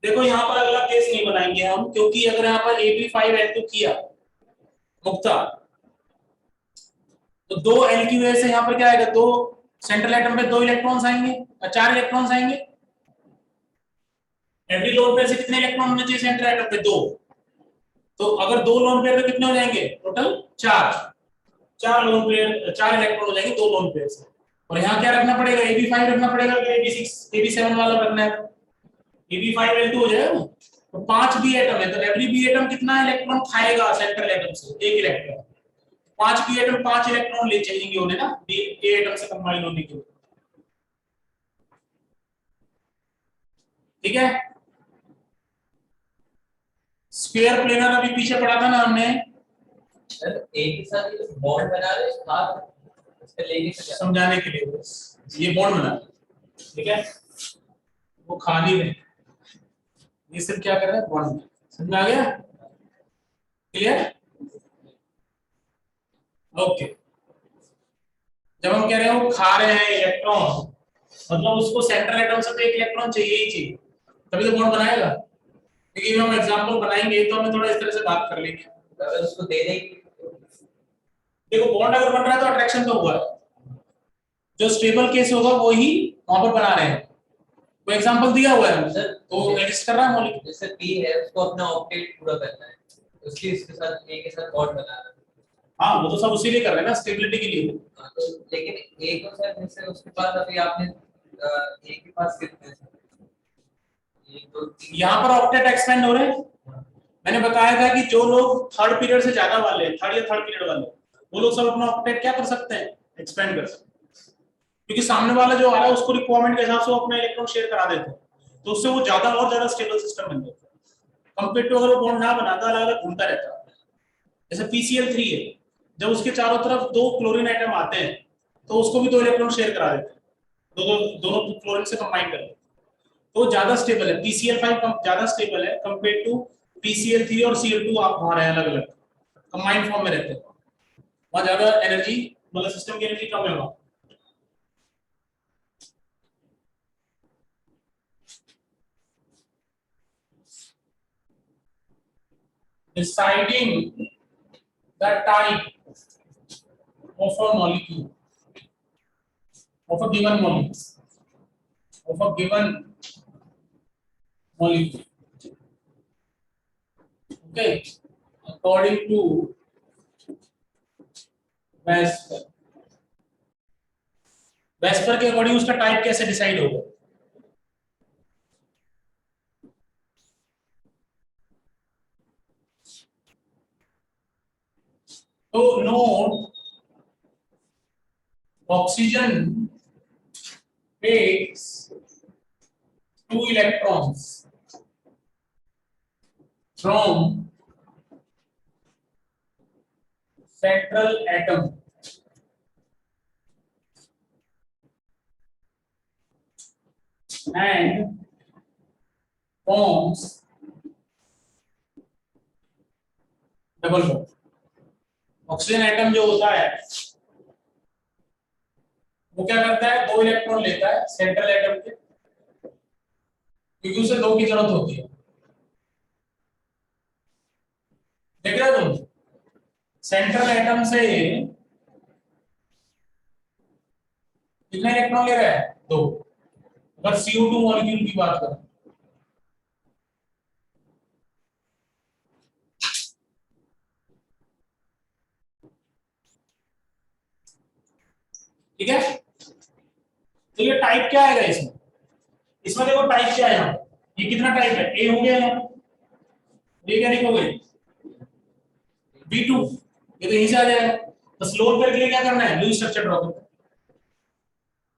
[SPEAKER 1] देखो यहाँ पर अगला केस नहीं बनाएंगे हम, क्योंकि अगर यहाँ पर AB5L2 किया मुक्ता, तो 2 L की वजह से यहाँ पर क्या आएगा, 2 सेंट्रल एटम पे 2 इलेक्ट्रॉन्स आएंगे और 4 इलेक्ट्रॉन्स आएंगे। एवरी लोन पेयर से कितने इलेक्ट्रॉन होने चाहिए सेंट्रल एटम पे 2, तो अगर 2 लोन पेयर पे कितने हो जाएंगे टोटल 4, 4 लोन पेयर 4 इलेक्ट्रॉन हो जाएंगे 2 लोन पेयर से। और यहाँ क्या रखना पड़ेगा AB5 रखना पड़ेगा, AB6 AB7 वाला रखना है, AB5L2 हो जाएगा। तो 5 बी एटम है, तो एवरी बी एटम कितना इलेक्ट्रॉन खाएगा सेंट्रल एटम से, 1 इलेक्ट्रॉन। 5 बी एटम 5 इलेक्ट्रॉन ले चाहिए उन्हें ना ए एटम से कंबाइन होने के लिए, ठीक है। स्क्वायर प्लेनर अभी पीछे पढ़ा था ना हमने,
[SPEAKER 2] सर एक के साथ ये बॉन्ड बना रहे हाथ इस पे लेके
[SPEAKER 1] समझाने के लिए बस ये बॉन्ड बना, ठीक है, वो खाली नहीं, ये सिर्फ क्या कर रहा है बॉन्ड, समझ में आ गया, क्लियर, ओके। जब हम कह रहे हैं वो खा रहे हैं इलेक्ट्रॉन, मतलब उसको सेंट्रल एटम से तो 1 इलेक्ट्रॉन चाहिए ही चाहिए, तभी तो बॉन्ड बनाएगा। क्योंकि हम एग्जांपल बनाएंगे तो हमें थोड़ा इस तरह से बात कर लेंगे।
[SPEAKER 2] अगर उसको दे देंगे
[SPEAKER 1] देखो बॉन्ड अगर बन रहा है तो अट्रैक्शन तो हुआ है, जो स्टेबल केस होगा वो ही वहां पर बना रहे हैं। कोई एग्जांपल दिया हुआ है
[SPEAKER 2] सर
[SPEAKER 1] तो एग्जिस्ट कर रहा है मॉलिक्यूल।
[SPEAKER 2] जैसे पी है उसको अपना ऑक्टेट पूरा करना है, उसके इसके साथ ए के साथ बॉन्ड बनाना है।
[SPEAKER 1] हाँ वो तो सब उसी लिए कर रहे हैं ना, स्टेबिलिटी के लिए।
[SPEAKER 2] हाँ, तो लेकिन ए को सर जैसे उसके पास अभी आपने ए के पास कितने हैं? एक दो तीन
[SPEAKER 1] यहाँ पर ऑक्टेट एक्सपेंड हो रहे हैं। मैंने बताया था कि जो लोग थर्ड पीरियड से ज्यादा वाले हैं, थर्ड या थर्ड पीरियड वाले, वो लोग सब अपना ऑक्टेट क्या कर सकते हैं, एक्सपेंड कर सकते हैं, क्योंकि सामने वाला जो आ रहा है उसको रिक्वायरमेंट के हिसाब से वो अपना इलेक्ट्रॉन शेयर करा देते हैं, तो उससे वो ज्यादा और ज्यादा स्टेबल सिस्टम बन जाता है कंपेयर टू अगर वो बॉन्ड ना बनाता, अलग अलग घूमता रहता है। जैसे PCl3 है, जब उसके चारों तरफ दो क्लोरीन आइटम आते हैं तो उसको भी दो इलेक्ट्रॉन शेयर करा देते हैं, दोनों क्लोरीन से कंबाइन कर, तो ज्यादा स्टेबल है। PCl5 ज्यादा स्टेबल है कंपेयर टू PCl3 और Cl2। आप वहां रहे अलग अलग कंबाइंड फॉर्म में रहते हैं, वहां ज्यादा एनर्जी, मतलब सिस्टम की एनर्जी कम है वहां। Deciding the type of a molecule, of a given molecule, of a given molecule, okay, according to Vesper। VSEPR के अकॉर्डिंग उसका टाइप कैसे डिसाइड होगा? तो note oxygen takes 2 electrons from central atom and forms double bond. Oxygen atom जो होता है वो क्या करता है, 2 इलेक्ट्रॉन लेता है सेंट्रल एटम के, क्योंकि उसे 2 की जरूरत होती है। देख रहे हो तुम, सेंट्रल एटम से कितने इलेक्ट्रॉन ले रहा है, 2। अगर CO2 मॉलिक्यूल की बात करें, ठीक है, तो ये टाइप क्या आएगा इसमें? इसमें देखो टाइप क्या है यहाँ, ये कितना टाइप है, ए हो गया यहाँ, ये क्या लिखोगे, B2, ये तो यहीं से आ जाएगा। बस लोन पेयर के लिए क्या करना है, लुईस स्ट्रक्चर ड्रॉ करना है।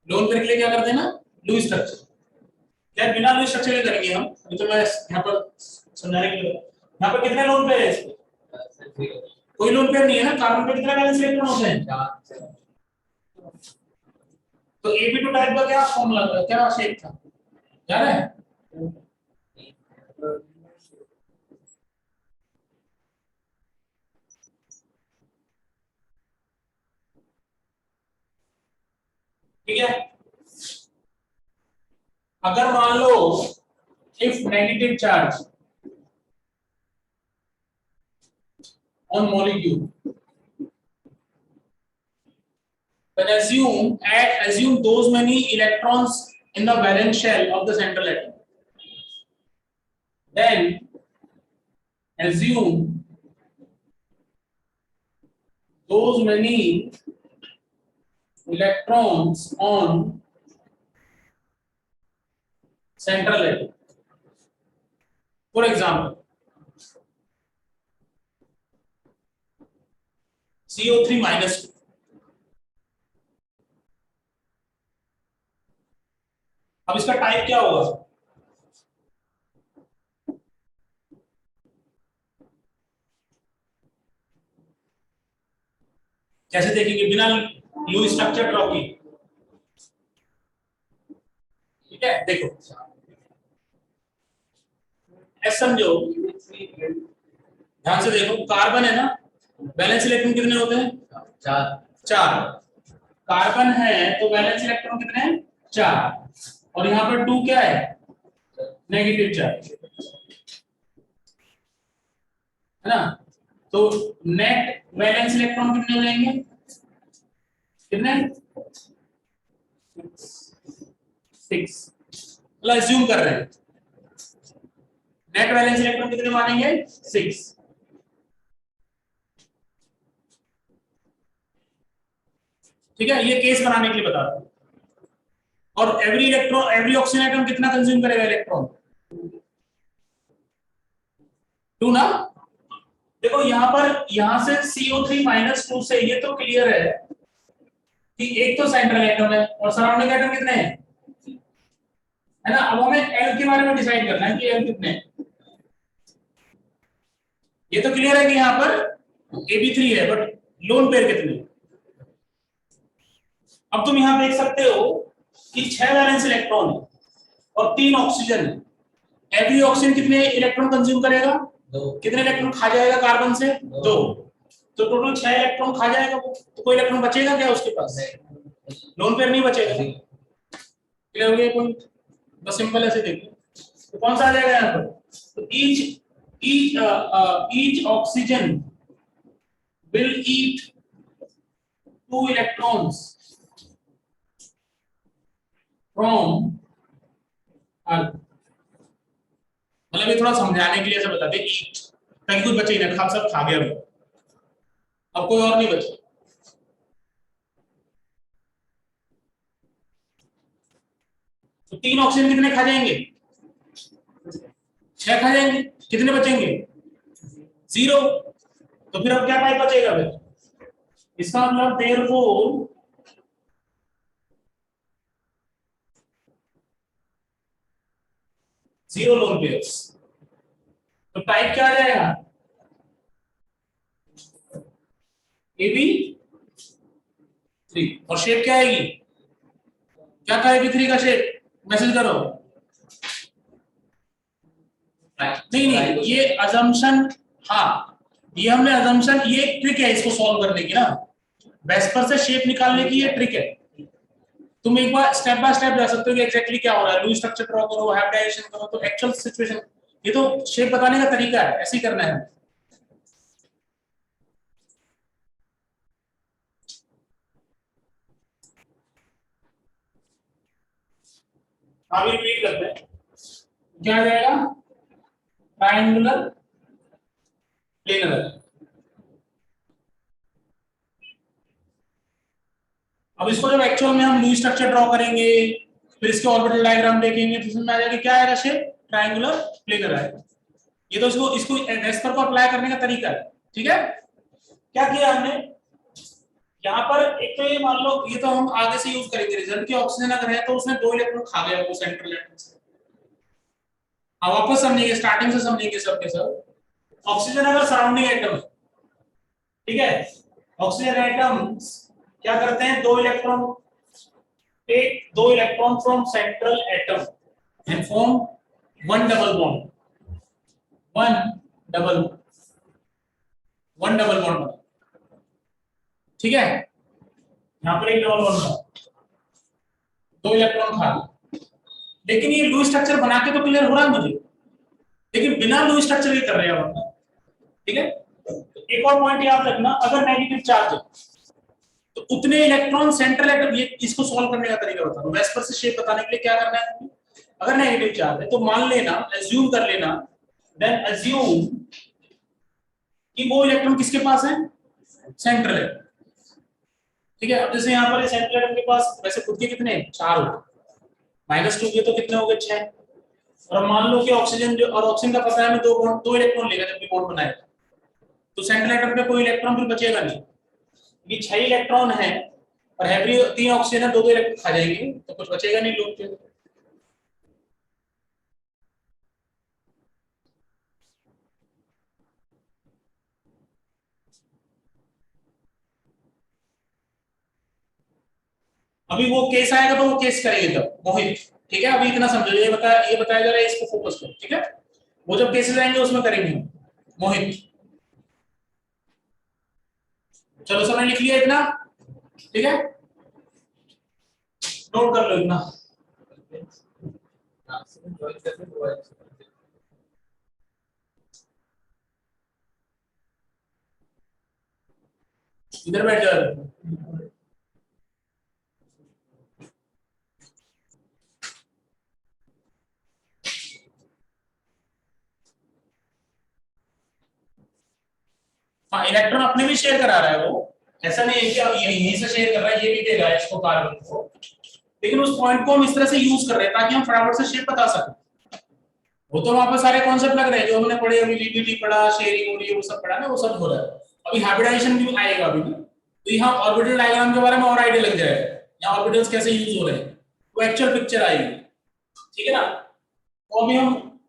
[SPEAKER 1] लोन पेयर के लिए क्या करते हैं ना, लुईस स्ट्रक्चर। क्या बिना लुईस स्ट्रक्चर के करेंगे हम, अभी तो मैं यहाँ पर समझाने के लिए, यहाँ पर कितने लोन पेयर है इसमें, कोई लोन पेयर नहीं है ना। कार्बन पे कितने वैलेंस इलेक्ट्रॉन होते हैं, 4। तो AB2 टाइप का क्या फॉर्मूला, क्या शेप था, याद है? ठीक है, अगर मान लो if negative charge on molecule, then assume those many electrons in the valence shell of the central atom, then assume those many electrons on central atom. For example, CO3 minus 2, अब इसका टाइप क्या होगा, कैसे देखेंगे बिना Lewis structure draw की? ठीक है, देखो ऐसा समझो, ध्यान से देखो, कार्बन है ना, वैलेंस इलेक्ट्रॉन कितने होते हैं, 4। कार्बन है तो वैलेंस इलेक्ट्रॉन कितने हैं, 4, और यहाँ पर 2 क्या है, नेगेटिव चार्ज है ना। तो नेट वैलेंस इलेक्ट्रॉन कितने हो जाएंगे, कितने, 6, मतलब अज्यूम कर रहे हैं नेट वैलेंस इलेक्ट्रॉन कितने मानेंगे, 6। ठीक है, ये केस बनाने के लिए बता रहा हूं। और every electron, every oxygen atom कितना कंज्यूम करेगा इलेक्ट्रॉन, 2 ना। देखो यहां पर, यहां से CO3 -2 से ये तो क्लियर है कि एक तो सेंट्रल एटम है और सराउंडिंग एटम कितने हैं, है ना। अब हमें L के बारे में डिसाइड करना है कि L कितने हैं। ये तो क्लियर है कि यहाँ पर AB3 है, बट लोन पेयर कितने। अब तुम यहां देख सकते हो कि 6 वैलेंस इलेक्ट्रॉन है और 3 ऑक्सीजन है। एवरी ऑक्सीजन कितने इलेक्ट्रॉन कंज्यूम करेगा,
[SPEAKER 2] 2।
[SPEAKER 1] कितने इलेक्ट्रॉन खा जाएगा कार्बन से, 2। तो टोटल 6 इलेक्ट्रॉन खा जाएगा वो, तो कोई इलेक्ट्रॉन बचेगा क्या उसके पास, लोन पेयर नहीं बचेगा। क्लियर हो गया पॉइंट, बस सिंपल ऐसे देखो। तो कौन सा आ जाएगा यहाँ पर, तो each oxygen will eat 2 electrons from Earth। मतलब ये थोड़ा समझाने के लिए ऐसे बताते हैं, ईट ताकि कुछ बचे ही ना, खा सब खा गया वो, अब कोई और नहीं बचे। तो 3 ऑक्सीजन कितने खा जाएंगे, 6 खा जाएंगे, कितने बचेंगे, 0। तो फिर अब क्या टाइप बचेगा फिर, इसका मतलब देयरफॉर जीरो लोन पेयर्स। तो टाइप क्या आ जाएगा, AB3। और शेप क्या आएगी, क्या था AB3 का शेप, मैसेज करो। नहीं नहीं, ये अजम्पशन, हाँ ये हमने अजम्पशन, ये एक ट्रिक है इसको सॉल्व करने की ना, वेस्पर से शेप निकालने की ये ट्रिक है। तुम एक बार स्टेप बाय स्टेप जा सकते हो कि एग्जैक्टली क्या हो रहा है, लूज स्ट्रक्चर ड्रॉ करो, हाइब्रिडाइजेशन करो, तो एक्चुअल सिचुएशन, ये तो शेप बताने का तरीका है, ऐसे ही करना है। अभी रिपीट करते हैं, क्या आ जाएगा, ट्रायंगुलर प्लेनर। अब इसको जब एक्चुअल में हम लूज स्ट्रक्चर ड्रॉ करेंगे, फिर इसके ऑर्बिटल डायग्राम देखेंगे, तो इसमें आ जाएगा क्या आएगा शेप, ट्रायंगुलर प्लेनर आएगा। ये तो इसको इसको वेस्पर को अप्लाई करने का तरीका है। ठीक है, क्या किया हमने यहाँ पर, एक तो ये मान लो, ये तो हम आगे से यूज करेंगे रिजल्ट की, ऑक्सीजन अगर है तो उसने 2 इलेक्ट्रॉन खा गया वो सेंट्रल एटम से। अब वापस समझेंगे, स्टार्टिंग से समझेंगे सब के सब। ऑक्सीजन अगर सराउंडिंग एटम है, ठीक है, ऑक्सीजन एटम्स क्या करते हैं, 2 electron, take 2 electron from central atom and form 1 double bond, 1 double bond. ठीक है, यहाँ पर एक डबल बॉन्ड बना, 2 इलेक्ट्रॉन खा गए। लेकिन ये लूज स्ट्रक्चर बना के तो क्लियर हो रहा है मुझे, लेकिन बिना लूज स्ट्रक्चर के कर रहे हैं हम। ठीक है, तो एक और पॉइंट याद रखना, अगर नेगेटिव चार्ज है तो उतने इलेक्ट्रॉन सेंट्रल एटम, ये इसको सॉल्व करने का तरीका बता दूं, वेस्पर से शेप बताने के लिए क्या करना है, अगर नेगेटिव चार्ज है तो मान लेना, अज्यूम कर लेना, देन अज्यूम कि वो इलेक्ट्रॉन किसके पास है, सेंट्रल है। ठीक है, अब जैसे यहाँ पर सेंट्रल एटम के पास वैसे खुद के कितने, 4 हो, -2 के तो कितने हो गए, 6। और मान लो कि ऑक्सीजन जो, और ऑक्सीजन का पता है हमें 2 बॉन्ड, 2 इलेक्ट्रॉन लेगा जब भी बॉन्ड बनाएगा, तो सेंट्रल एटम पे कोई इलेक्ट्रॉन फिर बचेगा नहीं, ये 6 इलेक्ट्रॉन है और हैवी 3 ऑक्सीजन है, 2 इलेक्ट्रॉन खा जाएंगे, तो कुछ बचेगा नहीं लोन पे। अभी वो केस आएगा तो वो केस करेंगे तब मोहित। ठीक है, अभी इतना समझो, ये बताया जा रहा है, इसको फोकस करो। ठीक है, वो जब केसेस आएंगे उसमें करेंगे मोहित। चलो सबने लिख लिया इतना, ठीक है, नोट कर लो इतना। इधर बैठ जाओ। हाँ, इलेक्ट्रॉन अपने भी शेयर करा रहा है वो, ऐसा नहीं है कि अब यहीं से शेयर कर रहा है, ये भी देगा इसको कार्बन को, लेकिन उस पॉइंट को हम इस तरह से यूज कर रहे हैं ताकि हम फटाफट से शेप बता सकें। वो तो वहां पर सारे कॉन्सेप्ट लग रहे हैं जो हमने पढ़े, अभी लीबिलिटी पढ़ा, शेयरिंग हो रही है, वो सब पढ़ा ना, वो सब हो रहा है। अभी हाइब्रिडाइजेशन भी आएगा अभी ना, तो यहाँ ऑर्बिटल डायग्राम के बारे में और आइडिया लग जाएगा, यहाँ ऑर्बिटल्स कैसे यूज हो रहे हैं, वो एक्चुअल पिक्चर आएगी। ठीक है ना। तो अभी हम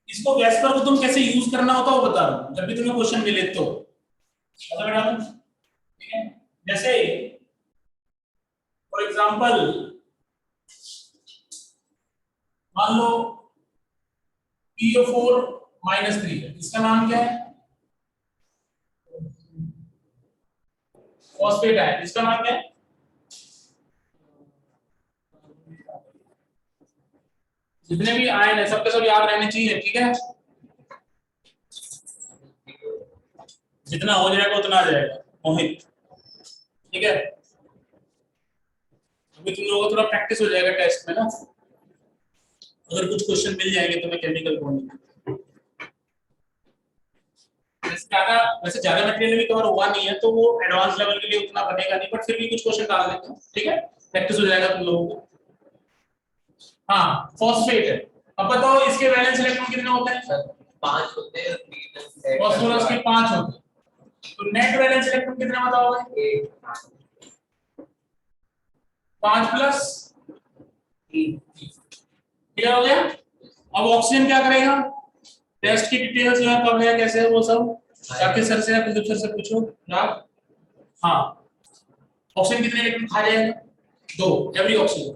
[SPEAKER 1] इसको वेस्पर को तुम कैसे यूज करना होता है वो बता रहा हूँ, जब भी तुम्हें क्वेश्चन मिले तो मतलब बेटा तुम, ठीक है। जैसे फॉर एग्जांपल मान लो PO4 -3 है, इसका नाम क्या है, फॉस्फेट है, इसका नाम क्या है, जितने भी आयन है सबके सब याद रहने चाहिए, ठीक है। जितना हो जाएगा उतना आ जाएगा मोहित, ठीक है। अभी तुम लोगों को थोड़ा प्रैक्टिस हो जाएगा टेस्ट में ना, अगर कुछ क्वेश्चन मिल जाएंगे तुम्हें केमिकल बॉन्डिंग। वैसे ज्यादा मटेरियल भी कवर हुआ नहीं है तो वो एडवांस लेवल के लिए उतना बनेगा नहीं, बट फिर भी कुछ क्वेश्चन डाल देते हैं, ठीक है, प्रैक्टिस हो जाएगा तुम लोगों को। हाँ, फॉस्फेट है। अब बताओ इसके वैलेंस इलेक्ट्रॉन कितने होते हैं?
[SPEAKER 2] सर 5 होते हैं,
[SPEAKER 1] फास्फोरस के 5 होते हैं, तो नेट वैलेंस इलेक्ट्रॉन कितने बताओगे? 5 प्लस 3, क्लियर हो गया। अब ऑक्सीजन क्या करेगा, टेस्ट की डिटेल्स यहाँ कब है कैसे है वो सब जाके सर से या कुलदीप सर से पूछो ना। हाँ, ऑक्सीजन कितने इलेक्ट्रॉन खा जाएगा? 2 एवरी ऑक्सीजन,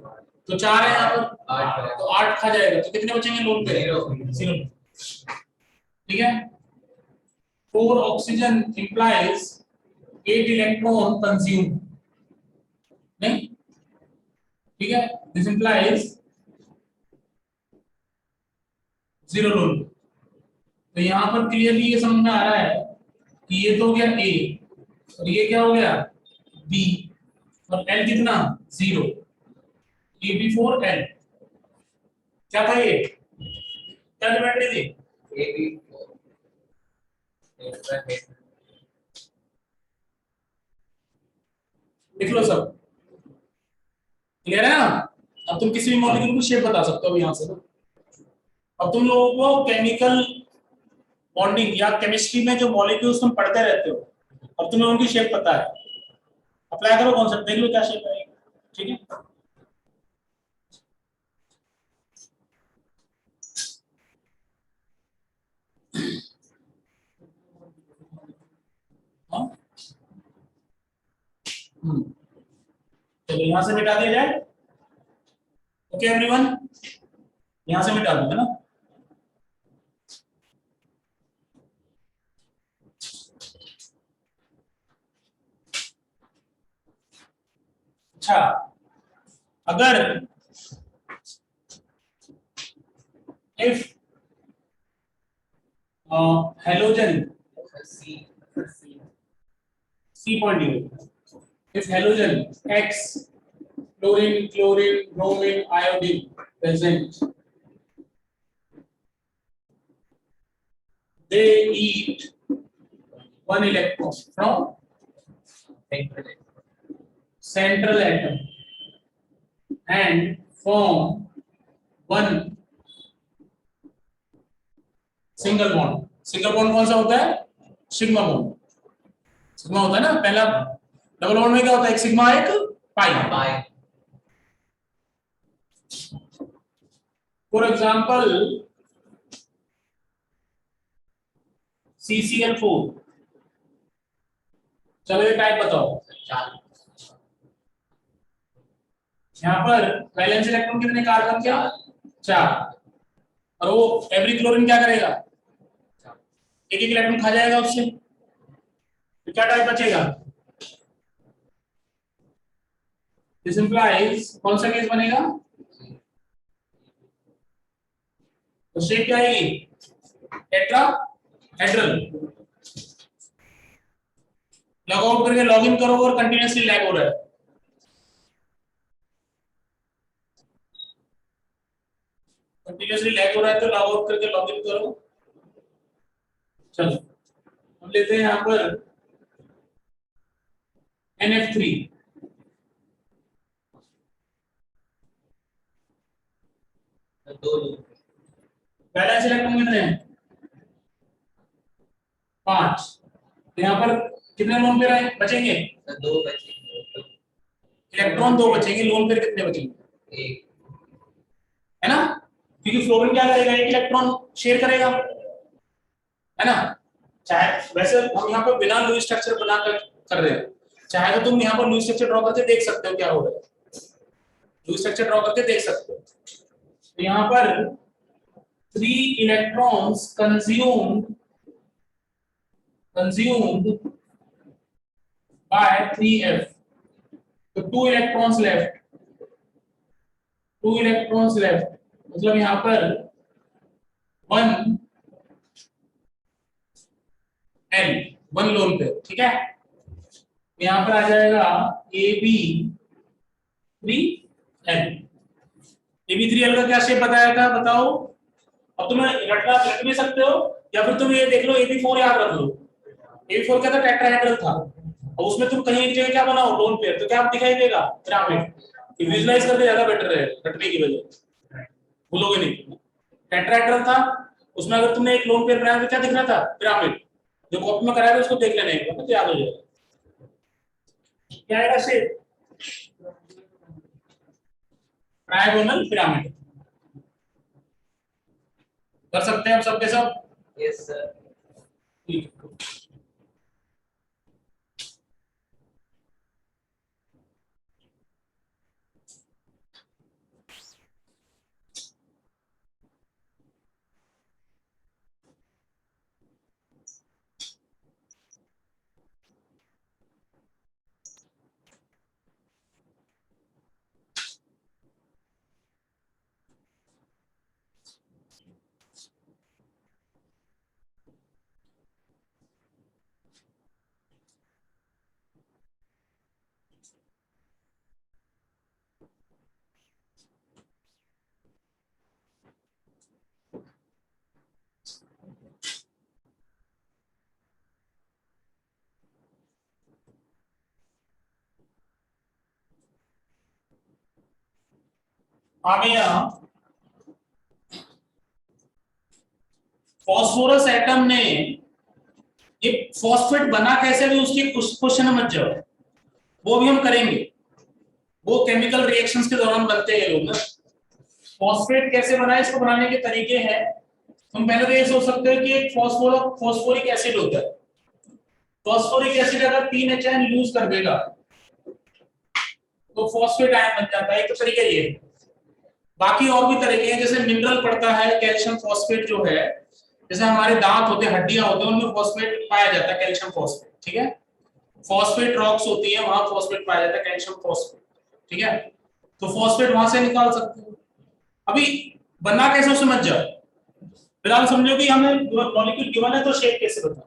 [SPEAKER 1] तो 4 है यहाँ पर
[SPEAKER 2] 8,
[SPEAKER 1] तो 8 खा जाएगा, तो कितने बचेंगे लोन पे? 0। ठीक है, 4 ऑक्सीजन इंप्लाइज 8 इलेक्ट्रॉन कंज्यूम, नहीं ठीक है, दिस इंप्लाइज 0 लोन। तो यहाँ पर क्लियरली ये समझ में आ रहा है कि ये तो हो गया A और ये क्या हो गया B, और L कितना 0, AB4L क्या था ये, क्या ज्योमेट्री थी?
[SPEAKER 2] AB4
[SPEAKER 1] लिख लो सब, क्लियर है ना। अब तुम किसी भी मॉलिक्यूल की शेप बता सकते हो यहाँ से। अब तुम लोगों को केमिकल बॉन्डिंग या केमिस्ट्री में जो मॉलिक्यूल्स तुम पढ़ते रहते हो, अब तुम्हें उनकी शेप पता है, अप्लाई करो कॉन्सेप्ट, देख लो क्या शेप आएगी, ठीक है। हाँ? चलो यहाँ से मिटा दिया जाए, ओके एवरीवन, यहाँ से मिटा दूंगा ना। अच्छा, अगर if halogen C point, if halogen X, chlorine, chlorine, bromine, iodine present, they eat 1 electron from central atom and form 1 single bond. Single bond कौन सा होता है? Sigma bond. सिग्मा होता है ना पहला, डबल बॉन्ड में क्या होता है? एक सिग्मा एक पाई। फॉर एग्जांपल CCl4, चलो ये टाइप बताओ। यहाँ पर वैलेंस इलेक्ट्रॉन कितने, कार्बन क्या 4, और वो एवरी क्लोरीन क्या करेगा, एक इलेक्ट्रॉन खा जाएगा उससे, तो क्या टाइप बचेगा? दिस इंप्लाइज कौन सा केस बनेगा, तो शेप क्या आएगी, टेट्राहेड्रल, लॉग आउट करके लॉग इन करो और कंटिन्यूअसली लैग हो रहा है। कंटिन्यूअसली लैग हो रहा है तो लॉग आउट करके लॉग इन करो। चलो हम लेते हैं यहां पर NF3
[SPEAKER 2] दो लोग
[SPEAKER 1] बैलेंस इलेक्ट्रॉन कितने हैं? 5। तो यहाँ पर कितने लोन पेयर आए बचेंगे?
[SPEAKER 2] दो बचे
[SPEAKER 1] इलेक्ट्रॉन 2 बचेंगे, लोन पेयर कितने बचेंगे?
[SPEAKER 2] एक
[SPEAKER 1] है ना, क्योंकि फ्लोरीन क्या करेगा, एक इलेक्ट्रॉन शेयर करेगा, है ना। चाहे वैसे हम यहाँ पर बिना लुईस स्ट्रक्चर बना कर रहे हैं, चाहे तो तुम यहाँ पर लुईस स्ट्रक्चर ड्रॉ करके देख सकते हो क्या हो रहा है, लुईस स्ट्रक्चर ड्रॉ करके देख सकते हो। तो यहाँ पर 3 इलेक्ट्रॉन्स consumed by 3f, तो 2 इलेक्ट्रॉन्स लेफ्ट, मतलब यहाँ पर 1 लोन पे, ठीक है। यहाँ पर आ जाएगा AB3L का क्या शेप बताया था बताओ। अब तुम्हें रट भी सकते हो या फिर तुम ये देख लो AB4 याद रख लो। AB4 क्या था, टेट्राहेड्रल था, और उसमें तुम कहीं एक जगह क्या बनाओ लोन पेयर, तो क्या दिखाई देगा, पिरामिड। विजुलाइज करके ज्यादा बेटर रहेगा रटने की वजह, भूलोगे नहीं। टेट्राहेड्रल था, उसमें अगर तुमने एक लोन पेयर बनाया तो क्या दिख रहा था, पिरामिड। जो कॉपी में कराया था उसको देख लेना एक बार तो याद हो जाएगा क्या आएगा शेप, ट्रायगोनल पिरामिड। कर सकते हैं हम सबके सब?
[SPEAKER 2] Yes sir.
[SPEAKER 1] ठीक है। आगे यहाँ फॉस्फोरस एटम ने ये फॉस्फेट बना कैसे, भी उसकी क्वेश्चन मत जाओ, वो भी हम करेंगे, वो केमिकल रिएक्शंस के दौरान बनते हैं लोग ना। फॉस्फेट कैसे बना है, इसको बनाने के तरीके हैं। तुम पहले तो ये सोच सकते हो कि एक फॉस्फोरिक एसिड होता है, फॉस्फोरिक एसिड अगर 3 HN लूज कर देगा तो फॉस्फेट आयन बन जाता है, एक तो तरीका ये है। बाकी और भी तरीके हैं, जैसे मिनरल पड़ता है कैल्शियम फॉस्फेट जो है, जैसे हमारे दांत होते हैं, हड्डियां होते हैं, उनमें फॉस्फेट पाया जाता है, कैल्शियम फॉस्फेट, ठीक है। फॉस्फेट रॉक्स होती है, वहां फॉस्फेट पाया जाता है, कैल्शियम फॉस्फेट, ठीक है। तो फॉस्फेट वहां से निकाल सकते हो। अभी बनना कैसे उसे मत जाओ, फिलहाल समझो कि हमें मॉलिक्यूल गिवन है तो शेप कैसे बता,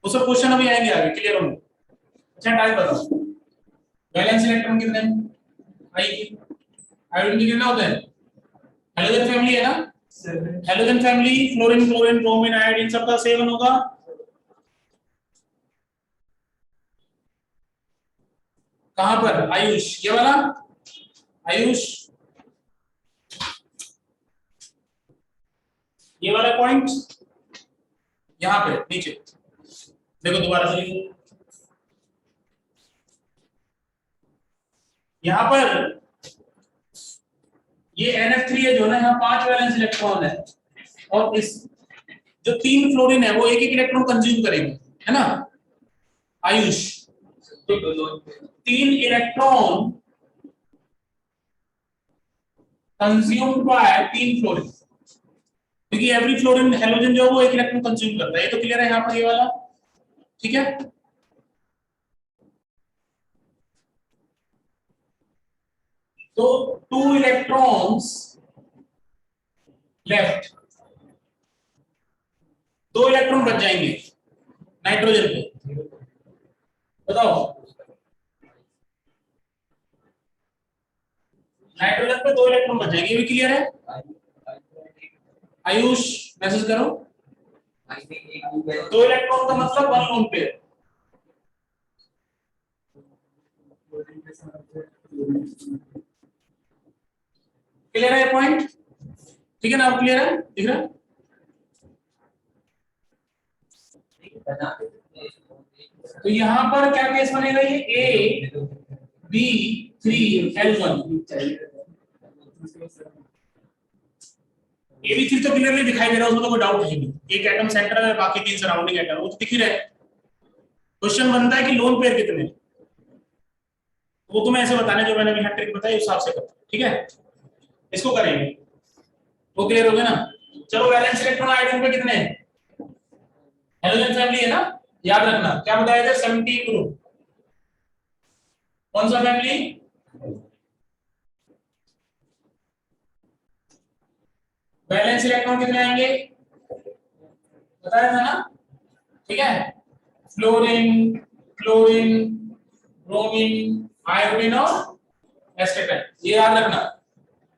[SPEAKER 1] वो सब क्वेश्चन अभी आएंगे आगे, क्लियर होंगे। अच्छा टाइप बताओ, वैलेंस इलेक्ट्रॉन कितने हैं, हाइड्रोजन के कितने होते हैं, हेलोजन फैमिली है ना, halogen family, fluorine chlorine bromine iodine सबका 7 होगा। कहां पर आयुष, ये वाला आयुष, ये वाला पॉइंट यहां पे नीचे देखो, दोबारा से लिखो, यहां पर ये NF3 है जो ना, यहाँ 5 वैलेंस इलेक्ट्रॉन है, और इस जो 3 फ्लोरीन है वो एक एक इलेक्ट्रॉन कंज्यूम करेंगे, है ना आयुष। तो 3 इलेक्ट्रॉन कंज्यूम्ड बाय 3 फ्लोरीन, क्योंकि एवरी फ्लोरीन हेलोजन जो है वो एक इलेक्ट्रॉन कंज्यूम करता है, ये तो क्लियर है यहाँ पर ये वाला, ठीक है। तो 2 इलेक्ट्रॉन्स लेफ्ट, 2 इलेक्ट्रॉन बच जाएंगे नाइट्रोजन पे, बताओ। नाइट्रोजन पे 2 इलेक्ट्रॉन बच जाएंगे, ये भी क्लियर है। आयुष मैसेज करो। 2 इलेक्ट्रॉन का मतलब 1 लोन पेयर। क्लियर है पॉइंट? ठीक है ना, अब क्लियर है, दिख रहा है? तो यहां पर क्या केस बनेगा, ये AB3L1। AB3 तो क्लियरली दिखाई दे रहा है, उसमें तो कोई डाउट है नहीं। एक एटम सेंटर है, बाकी 3 सराउंडिंग एटम, वो तो दिख ही रहा है। क्वेश्चन बनता है कि लोन पेयर कितने, वो तुम्हें ऐसे बताने जो मैंने अभी ट्रिक बताई उस हिसाब से करता, ठीक है? इसको करेंगे, वो क्लियर हो गया ना? चलो, वैलेंस इलेक्ट्रॉन आयतन पे कितने हैं? हेलोजन फैमिली है ना, याद रखना। क्या बताया था? 70 ग्रुप। कौन सा फैमिली? वैलेंस इलेक्ट्रॉन कितने आएंगे बताया था ना, ठीक है? फ्लोरीन, क्लोरीन, ब्रोमीन, आयोडीन और एस्टेटाइन, ये याद रखना।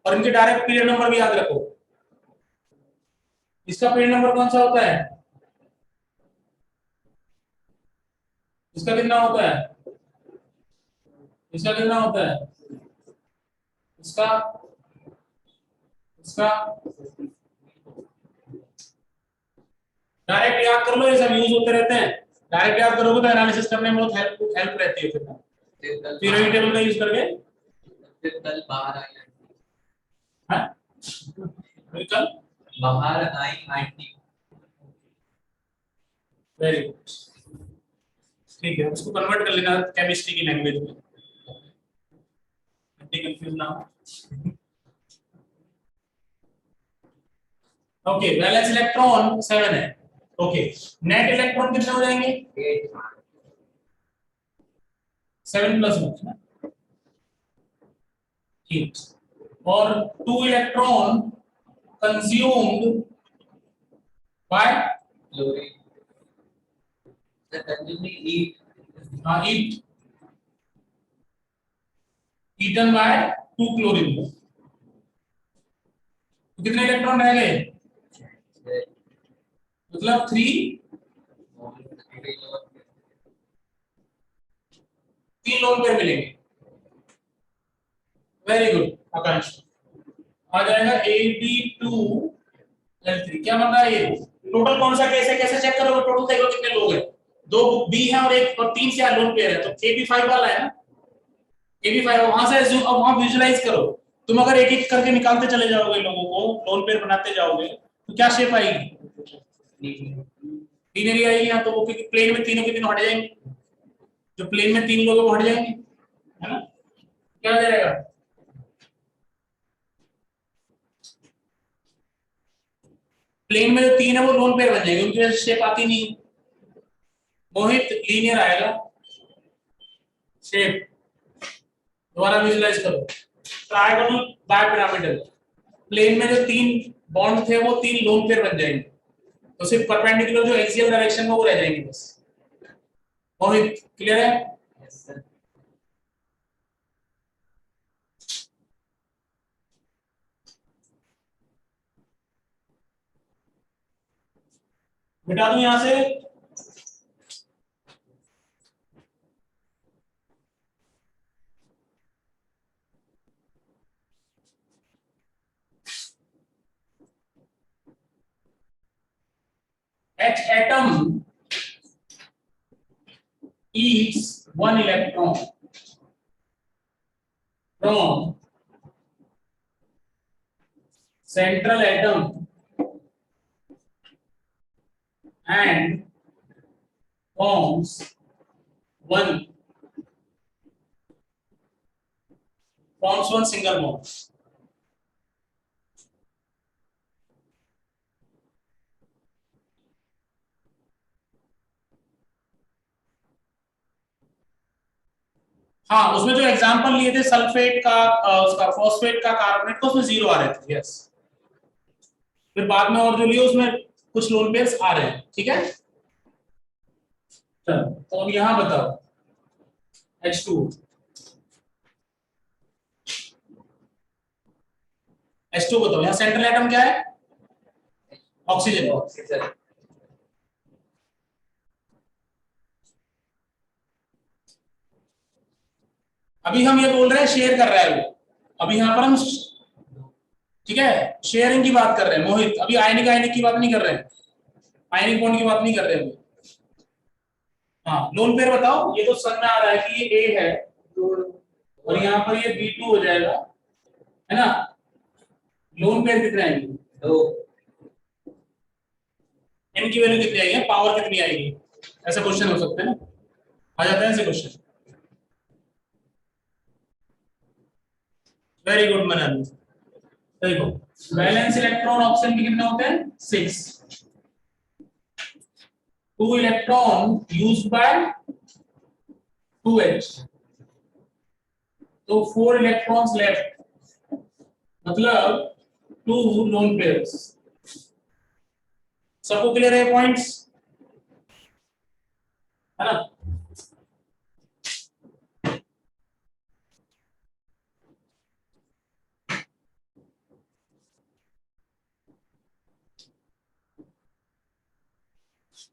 [SPEAKER 1] और इनके डायरेक्ट पीरियड नंबर भी याद रखो। इसका पीरियड नंबर कौन सा होता है? इसका कितना होता है? इसका कितना होता है? इसका इसका डायरेक्ट याद कर लो, ये सब यूज होते रहते हैं। डायरेक्ट याद करोगे तो एनालिसिस करने में बहुत हेल्प रहती है। फिर पीरियोडिक टेबल का यूज करके
[SPEAKER 2] फिर कल बाहर आई
[SPEAKER 1] हां, फिर कल
[SPEAKER 2] बाहर आई आंटी।
[SPEAKER 1] वेरी गुड, ठीक है, उसको कन्वर्ट कर लेना केमिस्ट्री की लैंग्वेज में, कंफ्यूज ना हो। ओके, वैलेंस इलेक्ट्रॉन 7 है। ओके, नेट इलेक्ट्रॉन कितने हो जाएंगे? 7 प्लस 1 ना, ठीक। और 2 electron consumed by
[SPEAKER 2] chlorine the consuming
[SPEAKER 1] eat eaten by 2 chlorine. तो कितने इलेक्ट्रॉन रह गए? मतलब 3 लोन पेयर मिलेंगे। वेरी गुड आकांक्ष, आ जाएगा AB2L3। क्या बन रहा है ये? टोटल कौन सा केस है, कैसे चेक करोगे? टोटल देखो कितने लोग हैं, 2 बी हैं और एक और 3 से लोन पेयर है, तो AB5 वाला है ना, AB5 वहां से assume, अब वहां विजुलाइज करो। तुम अगर एक एक करके निकालते चले जाओगे लोगों को, लोन पेयर बनाते जाओगे, तो क्या शेप आएगी? लीनियर आएगी। यहाँ तो वो प्लेन में तीनों के तीनों हट जाएंगे, जो प्लेन में 3 लोग हैं वो हट जाएंगे, है ना? क्या हो जाएगा? प्लेन में जो 3 है वो लोन पेयर बन जाएंगे, उनकी वजह से शेप आती नहीं। मोहित, लीनियर आएगा शेप, दोबारा विजुलाइज करो। ट्रायगोनल बायपिरामिडल, प्लेन में जो 3 बॉन्ड थे वो 3 लोन पेयर बन जाएंगे, तो सिर्फ परपेंडिकुलर जो एक्सियल डायरेक्शन में वो रह जाएंगे बस। मोहित क्लियर है?
[SPEAKER 2] Yes sir.
[SPEAKER 1] मिटा दूं यहां से? H atom eats 1 electron from central atom and forms one single bond. हाँ, उसमें जो एग्जांपल लिए थे सल्फेट का, उसका फॉस्फेट का, कार्बोनेट का, उसमें 0 आ रहे थे। यस, फिर बाद में और जो लिए उसमें कुछ लोन पेयर्स आ रहे हैं, ठीक है? चलो, तो अब यहां बताओ, H2 H2 बताओ, यहाँ सेंट्रल एटम क्या है? ऑक्सीजन।
[SPEAKER 2] ऑक्सीजन।
[SPEAKER 1] अभी हम ये बोल रहे हैं शेयर कर रहा है वो, अभी यहाँ पर हम ठीक है शेयरिंग की बात कर रहे हैं मोहित, अभी आयनिक आयनिक की बात नहीं कर रहे हैं, आयनिक बॉन्ड की बात नहीं कर रहे हैं। हाँ लोन पेयर बताओ, ये तो सन में आ रहा है कि ये A है और यहाँ पर ये B2 हो जाएगा, है ना? लोन पेयर कितने आएंगे?
[SPEAKER 2] 2।
[SPEAKER 1] n की वैल्यू कितनी आएगी, पावर कितनी आएगी? ऐसा क्वेश्चन हो सकता है ना, आ जाता है ऐसे क्वेश्चन। वेरी गुड मनन। देखो वैलेंस इलेक्ट्रॉन ऑक्सीजन के कितने होते हैं? 6। 2 इलेक्ट्रॉन यूज्ड बाय 2H, तो 4 इलेक्ट्रॉन्स लेफ्ट, मतलब 2 लोन पेयर्स। सबको क्लियर है पॉइंट्स, है ना?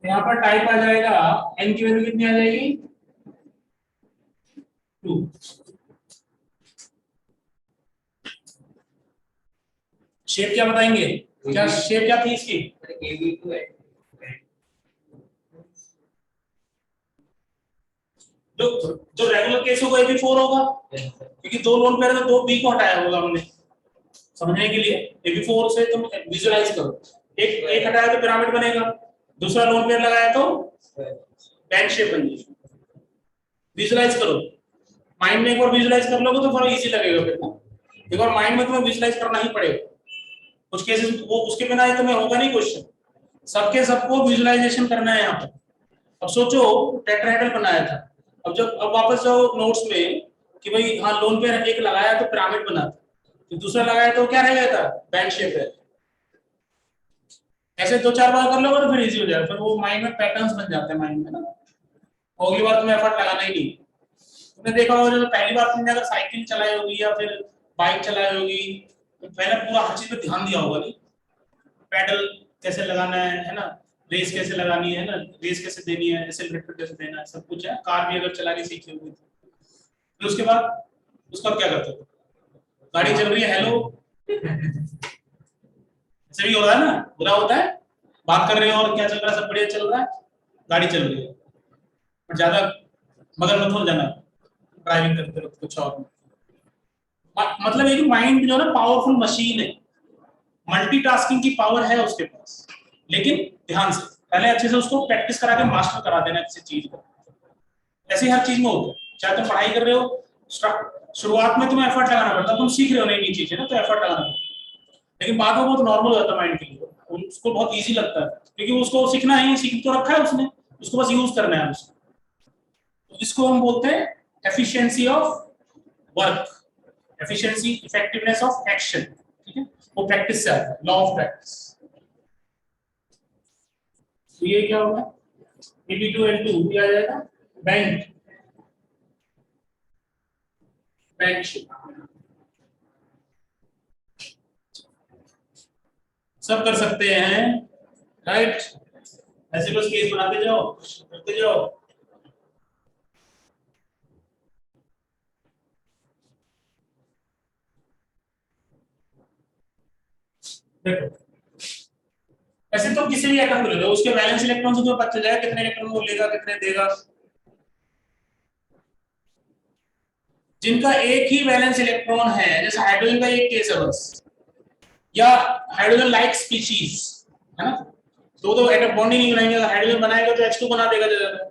[SPEAKER 1] यहाँ पर टाइप आ जाएगा, n की वैल्यू कितनी आ जाएगी? 2। शेप क्या बताएंगे, क्या शेप क्या थी इसकी?
[SPEAKER 2] AB2 है।
[SPEAKER 1] जो रेगुलर केस होगा AB4 होगा, क्योंकि 2 लोन पेयर में 2 B को हटाया होगा हमने, समझने के लिए। AB4 से तुम विजुअलाइज करो, एक हटाया तो पिरामिड बनेगा, दूसरा लोन पेयर लगाया तो बैंड शेप बन जाएगी। विजुअलाइज करो, माइंड में एक बार विजुअलाइज कर लोगे तो थोड़ा इजी लगेगा फिर ना, एक बार माइंड में तुम्हें विजुअलाइज करना ही पड़ेगा। कुछ केसेस वो उसके बिना ये तुम्हें होगा नहीं क्वेश्चन, सबके सबको विजुअलाइजेशन करना है यहाँ पर। अब सोचो टेट्राहेड्रल बनाया था, अब वापस जाओ नोट्स में कि भाई हाँ लोन पेयर एक लगाया तो पिरामिड बना था, तो दूसरा लगाया तो क्या रह गया था? बैंड शेप है। ऐसे 2-4 बार कर लोगे तो फिर इजी हो जाएगा, फिर वो माइंड में पैटर्न्स बन जाते हैं माइंड में ना, अगली बार तुम्हें एफर्ट लगाना ही नहीं। तुमने देखा होगा जब पहली बार तुमने अगर साइकिल चलाई होगी या फिर बाइक चलाई होगी तो पहले पूरा हर चीज पे ध्यान दिया होगा, नहीं? पैडल कैसे लगाना है ना, रेस कैसे लगानी है ना, रेस कैसे देनी है, एक्सेलरेटर कैसे देना है, सब कुछ है। कार भी अगर चलानी सीखी होगी तो उसके बाद उसका क्या करते हो? गाड़ी चल रही है, हेलो ऐसे भी हो रहा है ना, बुरा होता है, बात कर रहे हो और क्या चल रहा है, सब बढ़िया चल रहा है, गाड़ी चल रही है, पर ज्यादा मगर मत हो जाना ड्राइविंग करते वक्त कुछ और। मतलब एक माइंड जो है ना पावरफुल मशीन है, मल्टीटास्किंग की पावर है उसके पास, लेकिन ध्यान से पहले अच्छे से उसको प्रैक्टिस करा के मास्टर करा देना किसी चीज को। ऐसे ही हर चीज में होता है, चाहे तुम पढ़ाई कर रहे हो, शुरुआत में तुम्हें एफर्ट लगाना पड़ता है, तुम सीख रहे हो नई नई चीजें ना, तो एफर्ट लगाना पड़ता है, लेकिन बाद में बहुत नॉर्मल हो जाता है माइंड के लिए, उसको बहुत इजी लगता है, क्योंकि उसको सीखना ही सीख तो रखा है उसने, उसको बस यूज करना है उसको। तो इसको हम बोलते हैं efficiency of work, efficiency effectiveness of action, ठीक है? वो प्रैक्टिस से आता है, लॉ ऑफ प्रैक्टिस। तो ये क्या होगा, Ab2L2 ये आ जाएगा बैंक, बैंक सब कर सकते हैं, राइट? ऐसे बस केस बनाते जाओ, करते जाओ। देखो ऐसे तो किसी भी एटम को ले लो, उसके वैलेंस इलेक्ट्रॉन से तो पता चल जाएगा कितने इलेक्ट्रॉन वो लेगा कितने देगा। जिनका एक ही वैलेंस इलेक्ट्रॉन है, जैसे हाइड्रोजन का एक केस है बस, या हाइड्रोजन लाइक स्पीशीज, है ना, दो एटम बॉन्ड ही नहीं बनाएंगे, अगर हाइड्रोजन बनाएगा तो H2 बना देगा ज्यादा।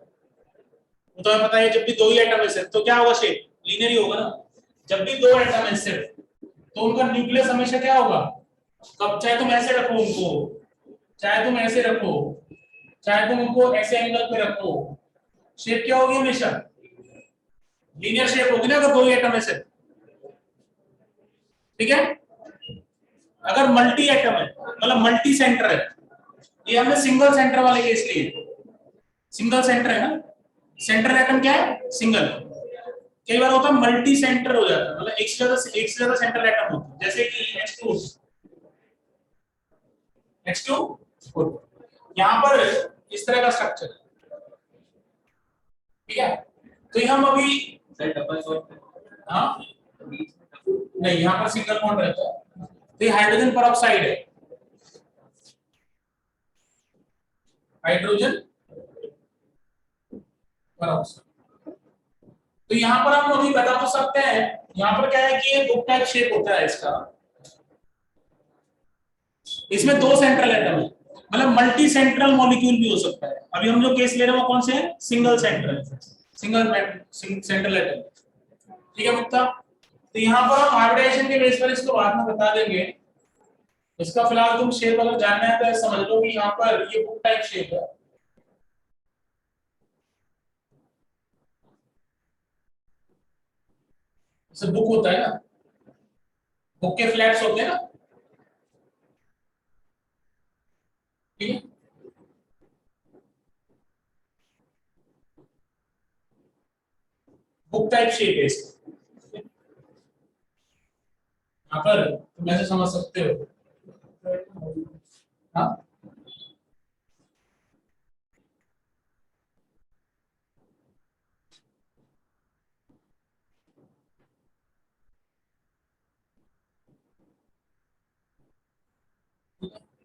[SPEAKER 1] वो तो हमें पता है जब भी 2 ही एटम है सिर्फ तो क्या होगा, शेप लीनियर ही होगा ना। जब भी 2 एटम है सिर्फ तो उनका न्यूक्लियस हमेशा क्या होगा, कब चाहे तुम ऐसे रखो उनको, चाहे तुम ऐसे रखो, चाहे तुम उनको ऐसे एंगल पे रखो, शेप क्या होगी हमेशा, लीनियर शेप होगी ना, अगर 2 ही एटम है सिर्फ, ठीक है? अगर मल्टी एटम है मतलब मल्टी सेंटर है, ये हमने सिंगल सेंटर वाले केस लिए, सिंगल सेंटर है ना, सेंटर एटम क्या है, सिंगल, कई बार होता है मल्टी सेंटर हो जाता है, मतलब एक से ज्यादा सेंट्रल एटम होता है, जैसे कि H2 यहाँ पर इस तरह का स्ट्रक्चर है, ठीक है। तो हम अभी
[SPEAKER 2] सर डबल बॉन्ड
[SPEAKER 1] हाँ
[SPEAKER 2] बीच
[SPEAKER 1] नहीं, यहाँ पर सिंगल बॉन्ड रहता है, तो ये हाइड्रोजन परऑक्साइड है, हाइड्रोजन परऑक्साइड। तो यहाँ पर हम अभी बता तो सकते हैं, यहाँ पर क्या है कि ये बुक टाइप शेप होता है इसका, इसमें दो सेंट्रल एटम है, मतलब मल्टी सेंट्रल मॉलिक्यूल भी हो सकता है। अभी हम जो केस ले रहे हैं वो कौन से हैं, सिंगल सेंट्रल एटम, ठीक है मुक्ता। तो यहाँ पर हम हाइब्रिडाइजेशन के बेस पर इसको बाद में बता देंगे, इसका फिलहाल तुम शेप अगर जानना है तो समझ लो कि यहाँ पर ये बुक टाइप शेप है, जैसे बुक होता है ना, बुक के फ्लैप्स होते हैं ना, ठीक है। बुक टाइप शेप है इसका, यहाँ पर तुम ऐसे समझ सकते हो, हाँ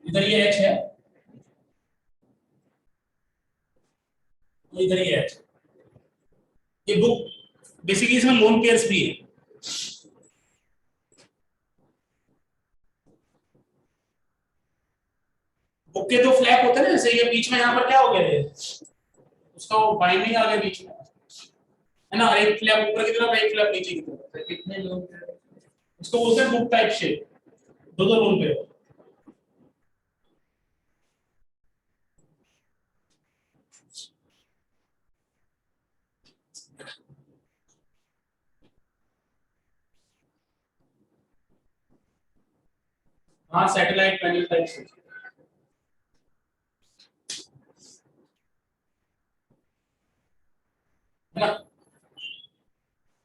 [SPEAKER 1] इधर ये एच है, तो इधर ये एच, ये बुक बेसिकली इसमें लोन पेयर्स भी है, बुक के दो फ्लैप होते हैं ना, जैसे ये बीच में यहाँ पर क्या हो गया है, उसका वो बाइंडिंग आ गया बीच में, है ना, एक फ्लैप ऊपर की तरफ एक फ्लैप नीचे की तरफ,
[SPEAKER 2] सर कितने लोग
[SPEAKER 1] उसको बोलते हैं बुक टाइप शेप, दो दो लोन पेयर। हाँ सैटेलाइट पैनल टाइप शेप, है ना,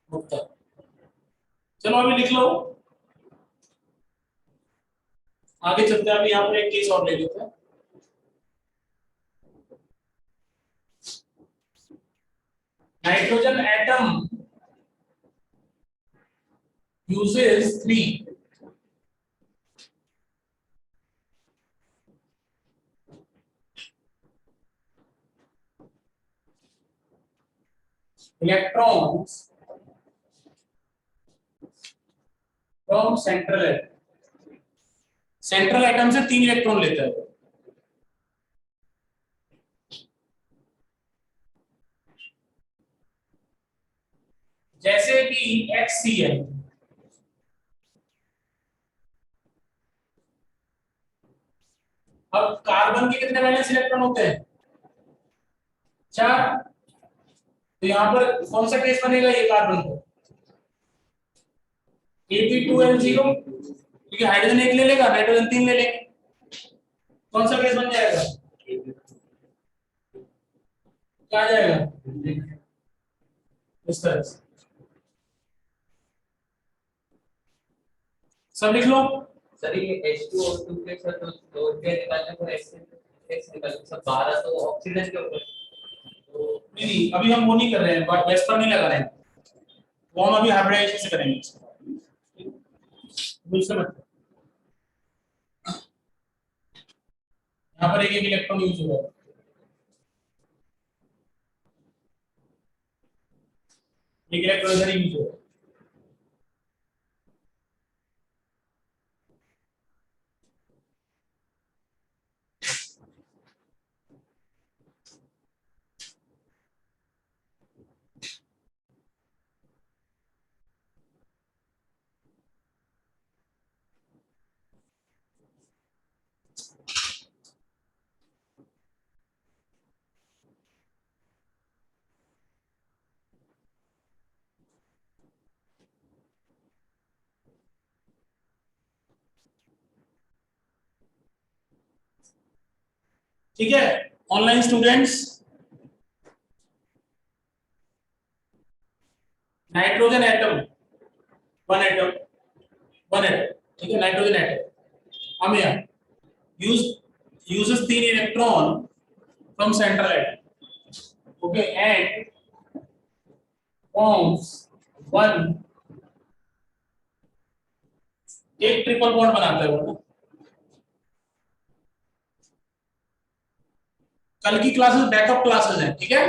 [SPEAKER 1] मुक्ता। चलो अभी लिख लो, आगे चलते हैं, अभी यहाँ पर एक केस और ले लेते हैं। Nitrogen atom uses three electrons from central atom, central atom से 3 इलेक्ट्रॉन लेता है, जैसे कि HCl। अब कार्बन के कितने वैलेंस इलेक्ट्रॉन होते हैं, 4, तो यहाँ पर कौन सा केस बनेगा, ये कार्बन को Ap2n0, क्योंकि हाइड्रोजन एक ले लेगा, नाइट्रोजन 3 ले लेंगे, कौन सा केस बन जाएगा, क्या आ जाएगा, इस तरह से सब लिख लो।
[SPEAKER 2] सर ये H2O2 के सर तो दो के निकालने को ऐसे निकालने सब 12 तो ऑक्सीजन के ऊपर तो
[SPEAKER 1] नहीं अभी हम वो नहीं कर रहे हैं, बट वेस्ट पर नहीं लगा रहे हैं, वो हम अभी हाइब्रिडाइजेशन से करेंगे, दूसरे में यहाँ पर एक एक इलेक्ट्रॉन यूज हुआ है, एक इलेक्ट्रॉन इधर यूज हुआ है, ठीक है। Online students nitrogen atom, one atom, ठीक है, नाइट्रोजन एटम हम यहाँ uses 3 electron from central atom, okay, and forms one, एक ट्रिपल बॉन्ड बनाता है वो ना। कल की क्लासेस बैकअप क्लासेस हैं, ठीक है,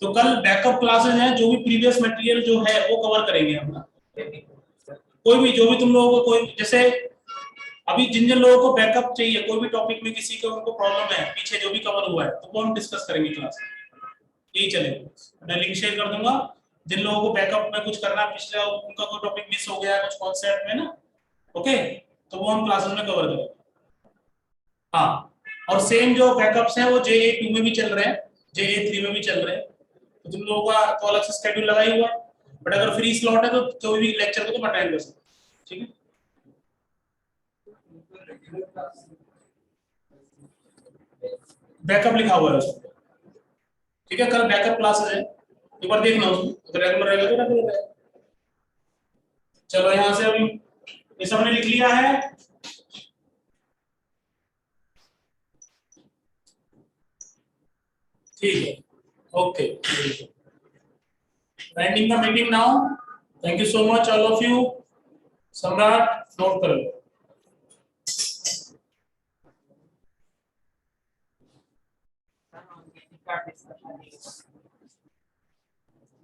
[SPEAKER 1] तो कल बैकअप क्लासेस हैं, जो भी प्रीवियस मटेरियल जो है वो कवर करेंगे हम ना। कोई भी जो भी तुम लोगों को कोई जैसे अभी जिन जिन लोगों को बैकअप चाहिए कोई भी टॉपिक में, किसी को उनको प्रॉब्लम है पीछे जो भी कवर हुआ है, तो वो हम डिस्कस करेंगे क्लास में, यही चलेगा। मैं लिंक शेयर कर दूंगा, जिन लोगों को बैकअप में कुछ करना पिछले उनका कोई टॉपिक मिस हो गया कुछ कॉन्सेप्ट में ना, ओके, तो वो हम क्लासेस में कवर करेंगे। हाँ, और सेम जो बैकअप्स हैं वो JA2 में भी चल रहे हैं, JA3 में भी चल रहे हैं, तो तुम लोगों का तो अलग से शेड्यूल लगा ही हुआ है, बट अगर फ्री स्लॉट है तो कोई भी लेक्चर को तुम अटेंड कर सकते हो, ठीक है। बैकअप लिखा हुआ है उसमें, ठीक है, कल बैकअप क्लासेस है, एक बार देखना उसमें, अगर रेगुलर रहेगा तो रेगुलर रहेगा। चलो यहां से अभी ये सबने लिख लिया है, ठीक है, okay, ending the meeting now, thank you so much all of you. सम्राट नोट कर लो।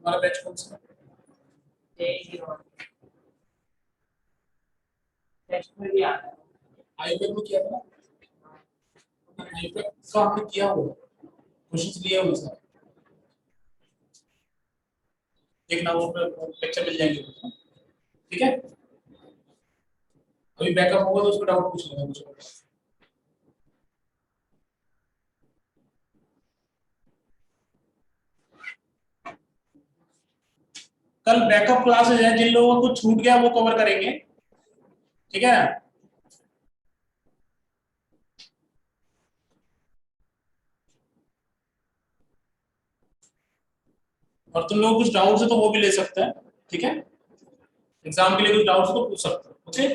[SPEAKER 1] हमारा बैच कौन सा आईपैड में किया था, आईपैड का हमने किया हुआ क्वेश्चंस लिए हुए सर, देखना वो लेक्चर मिल जाएंगे, ठीक है। अभी बैकअप होगा तो उसको डाउट पूछ लेना मुझे। कल बैकअप क्लासेस हैं, जिन लोगों को छूट गया वो कवर करेंगे, ठीक है ना। और तुम लोगों को कुछ डाउट्स है तो वो भी ले सकते हैं, ठीक है, एग्जाम के लिए कुछ डाउट्स है तो पूछ सकते हो, ओके।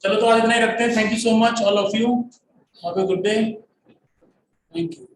[SPEAKER 1] चलो तो आज इतना ही रखते हैं, thank you so much all of you, have a good day, thank you.